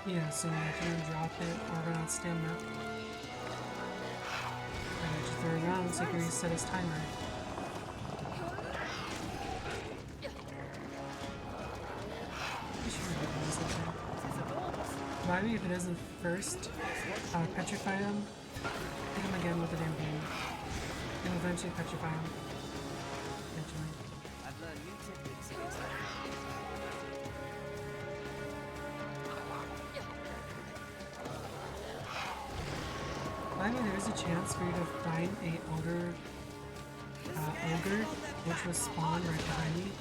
Yeah, so if you drop it or run out stamina, and just throw it around so you can reset his timer. Maybe if it doesn't first petrify him, hit him again with the damn beam. And eventually petrify him. Eventually. I've learned new techniques in attack. I mean, there is a chance for you to find a older ogre, which will spawn right behind me.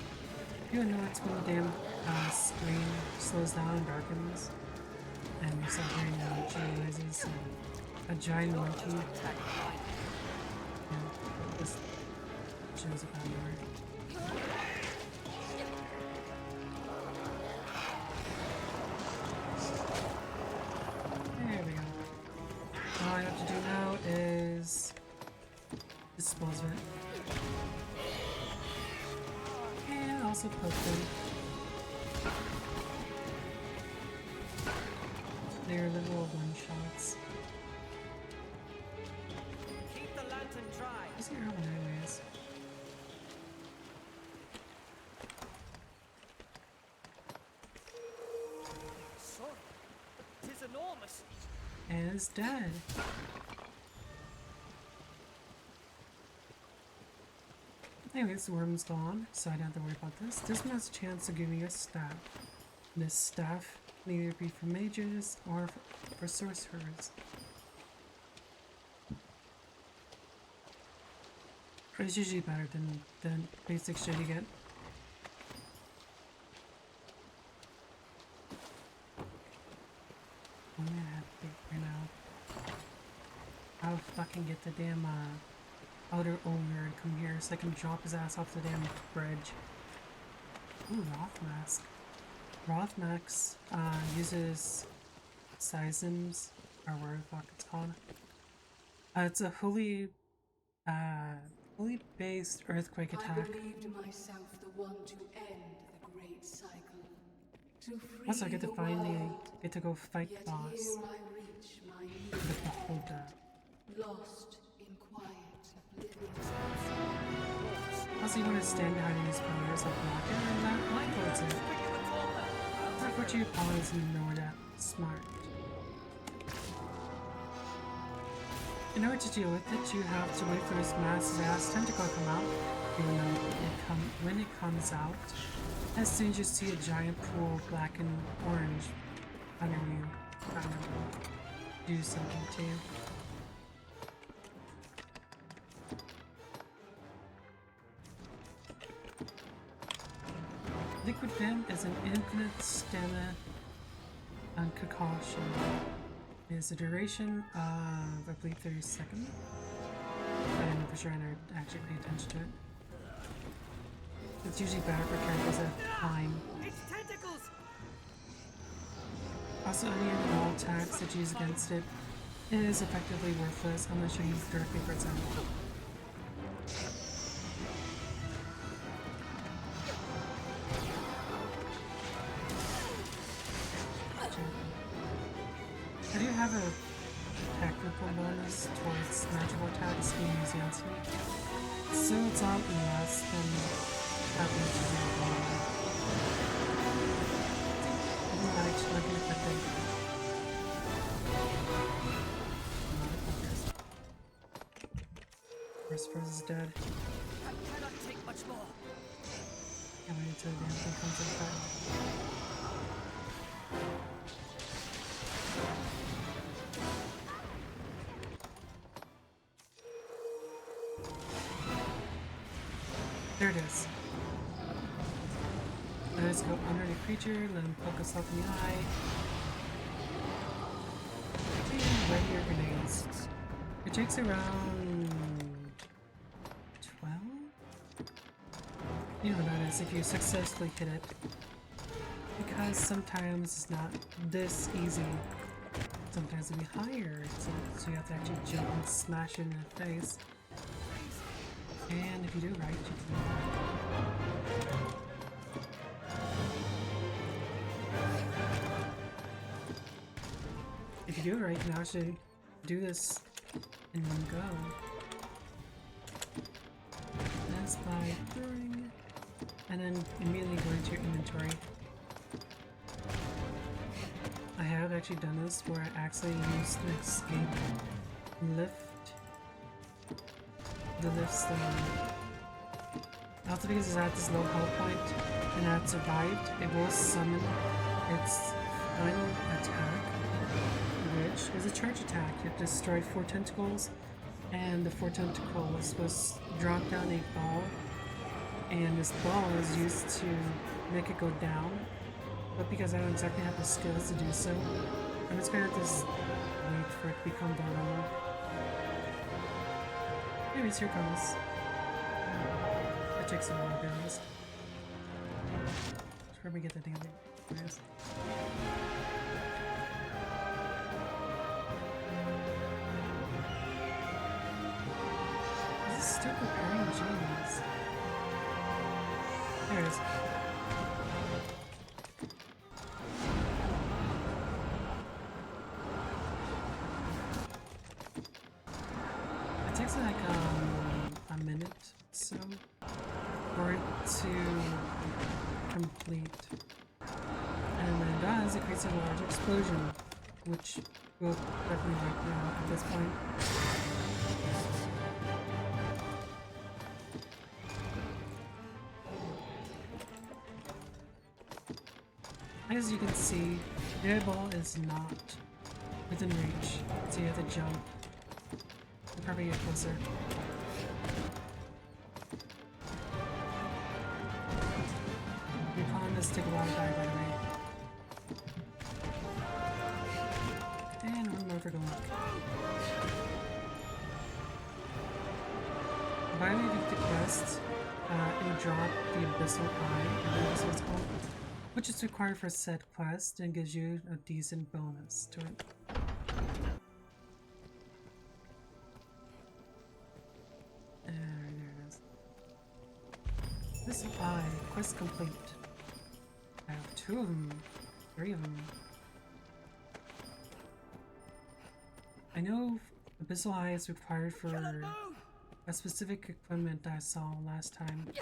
You know it's when the damn screen slows down and darkens, and you start hearing giant noises and a giant monkey. Yeah, just shows up everywhere. There we go. All I have to do now is dispose of it. And also poke them. They're little one-shots. Keep the lantern dry. Where's the other one anyways? Sorry, but 'tis enormous. And it's dead. Anyways, the worm's gone, so I don't have to worry about this. This one has a chance to give me a staff. This staff can either be for mages or for sorcerers. But it's usually better than the basic shit you get. I'm gonna have to think right now. I'll fucking get the damn outer ogre to come here so I can drop his ass off the damn bridge. Ooh, Rothmask. Rothmask uses seisms, or whatever the fuck it's called. It's a holy based earthquake I attack. believed myself the one to end the great cycle. To free Also, I get to the finally world, get to go fight yet the boss. here I reach my need, The beholder. lost in quiet oblivion. Also, you want to stand behind these pillars like block it and not walk towards it. Not what your opponents know that smart. In order to deal with it, you have to wait for this massive ass tentacle to come out. Even though when it comes out, as soon as you see a giant pool of black and orange under you, trying to do something to you. Liquid Vim is an infinite stamina concoction. It has a duration of, I believe, 30 seconds. I'm for sure I never actually pay attention to it. It's usually better for characters that climb. It's tentacles! Also, any wall attacks that you use against it is effectively worthless unless you use directly for its enemy. I do have a technical bonus towards magical attacks being used against me, so it's not less than having to do one. I'm actually looking at the First Frizz is dead. I cannot take much more. Can't wait until the damn thing comes in back. There it is. Let us go under the creature, let him poke us up in the eye. And ready your grenades. It takes around 12? You know what that is if you successfully hit it. Because sometimes it's not this easy. Sometimes it'll be higher, so you have to actually jump and smash it in the face. And if you do it right, you can do it right now. I should do this in one go. That's by throwing, and then immediately go into your inventory. I have actually done this where I actually used the escape lift. The lift stone. Also because it's at this low health point and I had survived, it will summon its final attack, which is a charge attack. It destroyed 4 tentacles, and the 4 tentacles was drop down a ball, and this ball is used to make it go down. But because I don't exactly have the skills to do so, I'm just gonna have to wait for it to become vulnerable. Anyways, here it comes. It takes a while, to be honest. Where we get the damn thing? There it is. Is this still preparing? Jeez. There it is. It takes like a minute or so for it to complete. And when it does, it creates a large explosion, which we'll definitely like now at this point. As you can see, the airball is not within reach, so you have to jump. You'll probably get closer. Recon does take a while to die, by the way. And one more for good luck. By the way, if the quest, you drop the Abyssal Eye, I believe that's what it's called, which is required for said quest and gives you a decent bonus to it. There it is. This eye, quest complete. I have 2 of them, 3 of them. I know Abyssal Eye is required for a specific equipment that I saw last time.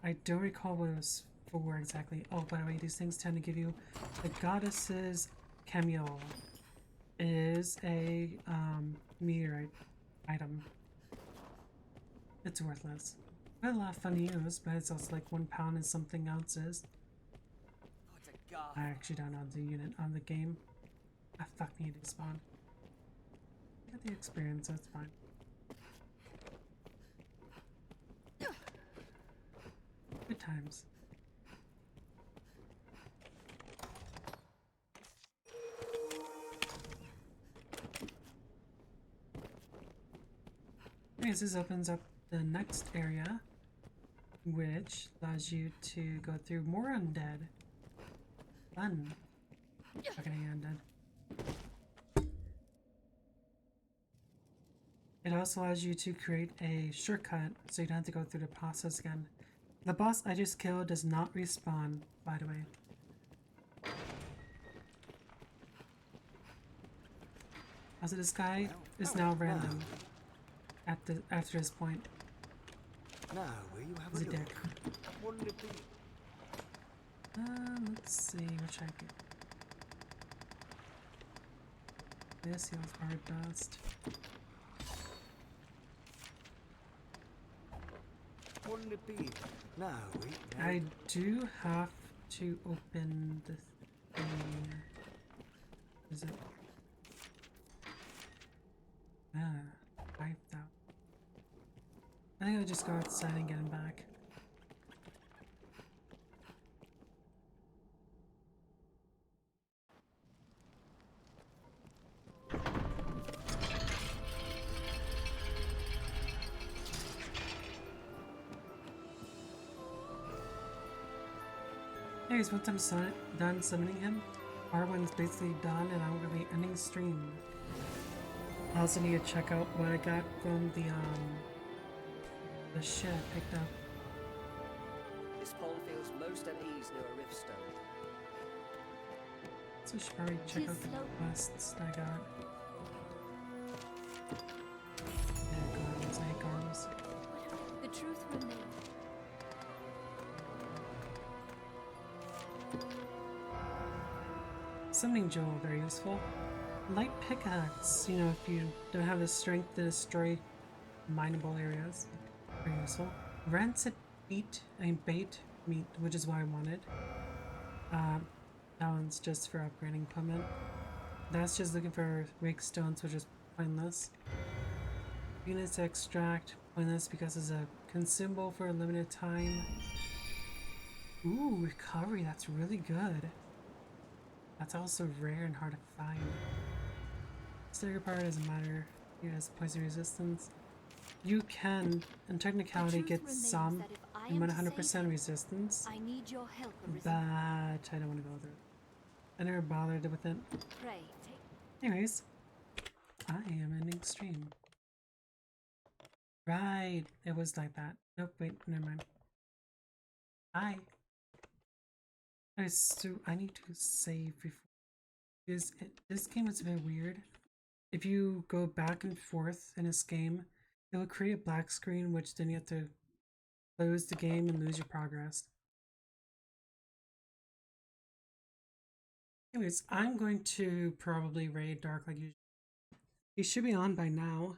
I don't recall what it was for exactly. Oh, by the way, these things tend to give you the Goddess's Cameo. It is a meteorite item. It's worthless. Not a lot of fun to use, but it's also like 1 pound and something ounces. I actually don't know the unit on the game. I fuck need to spawn. Get the experience, so it's fine. Good times. Anyways, this opens up the next area, which allows you to go through more undead. Fun. Fucking undead. It also allows you to create a shortcut so you don't have to go through the process again. The boss I just killed does not respawn, by the way. Also, this guy is now random after this point. Now, will you have He's a a dick. look? Wouldn't it be? Let's see, what should I get? This heals hard dust. Wouldn't it be? Now, I do have to open the thing. Is it? Wiped out. I think I'll just go outside and get him back. Anyways, once I'm done summoning him, Arwen's basically done and I'm gonna be ending stream. I also need to check out what I got from the shit I picked up. This pawn feels most at ease near a riftstone. So I should probably check out the quests that I got. Egg arms. The truth remains. Summoning Jewel, very useful. Light pickaxe, you know, if you don't have the strength to destroy mineable areas. Very useful. Rancid bait meat, which is what I wanted. That one's just for upgrading equipment. That's just looking for rake stones, which is pointless. Venus extract, pointless because it's a consumable for a limited time. Ooh, recovery, that's really good. That's also rare and hard to find. Sticker power doesn't matter. It has poison resistance. You can, in technicality, get some. I'm at 100% resistance. I need your help, Arisen. But I don't want to go through it. I never bothered with it. Pray, take Anyways, I am ending stream. Right, it was like that. Nope, wait, never mind. Bye. Alright, so I need to save before. Because this game is a bit weird. If you go back and forth in this game, it will create a black screen, which then you have to close the game and lose your progress. Anyways, I'm going to probably raid Dark like usual. He should be on by now.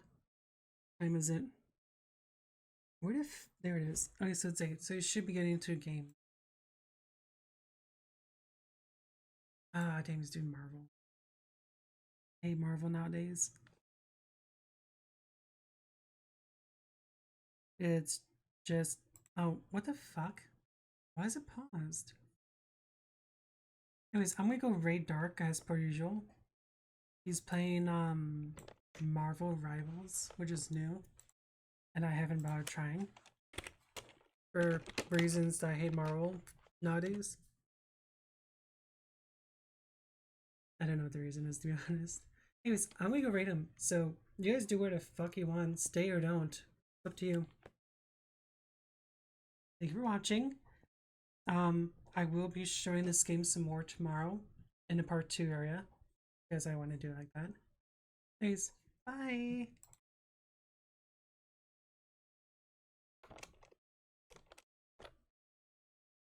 What time is it? What if there it is? Okay, so it's 8. So you should be getting into a game. Ah, damn, he's doing Marvel. I hate Marvel nowadays. It's just, oh, what the fuck? Why is it paused? Anyways, I'm gonna go raid Dark as per usual. He's playing Marvel Rivals, which is new, and I haven't bothered trying for reasons that I hate Marvel nowadays. I don't know what the reason is, to be honest. Anyways, I'm gonna go raid him. So you guys do what the fuck you want, stay or don't. It's up to you. Thank you for watching. I will be showing this game some more tomorrow in the part 2 area because I want to do it like that. Anyways, bye.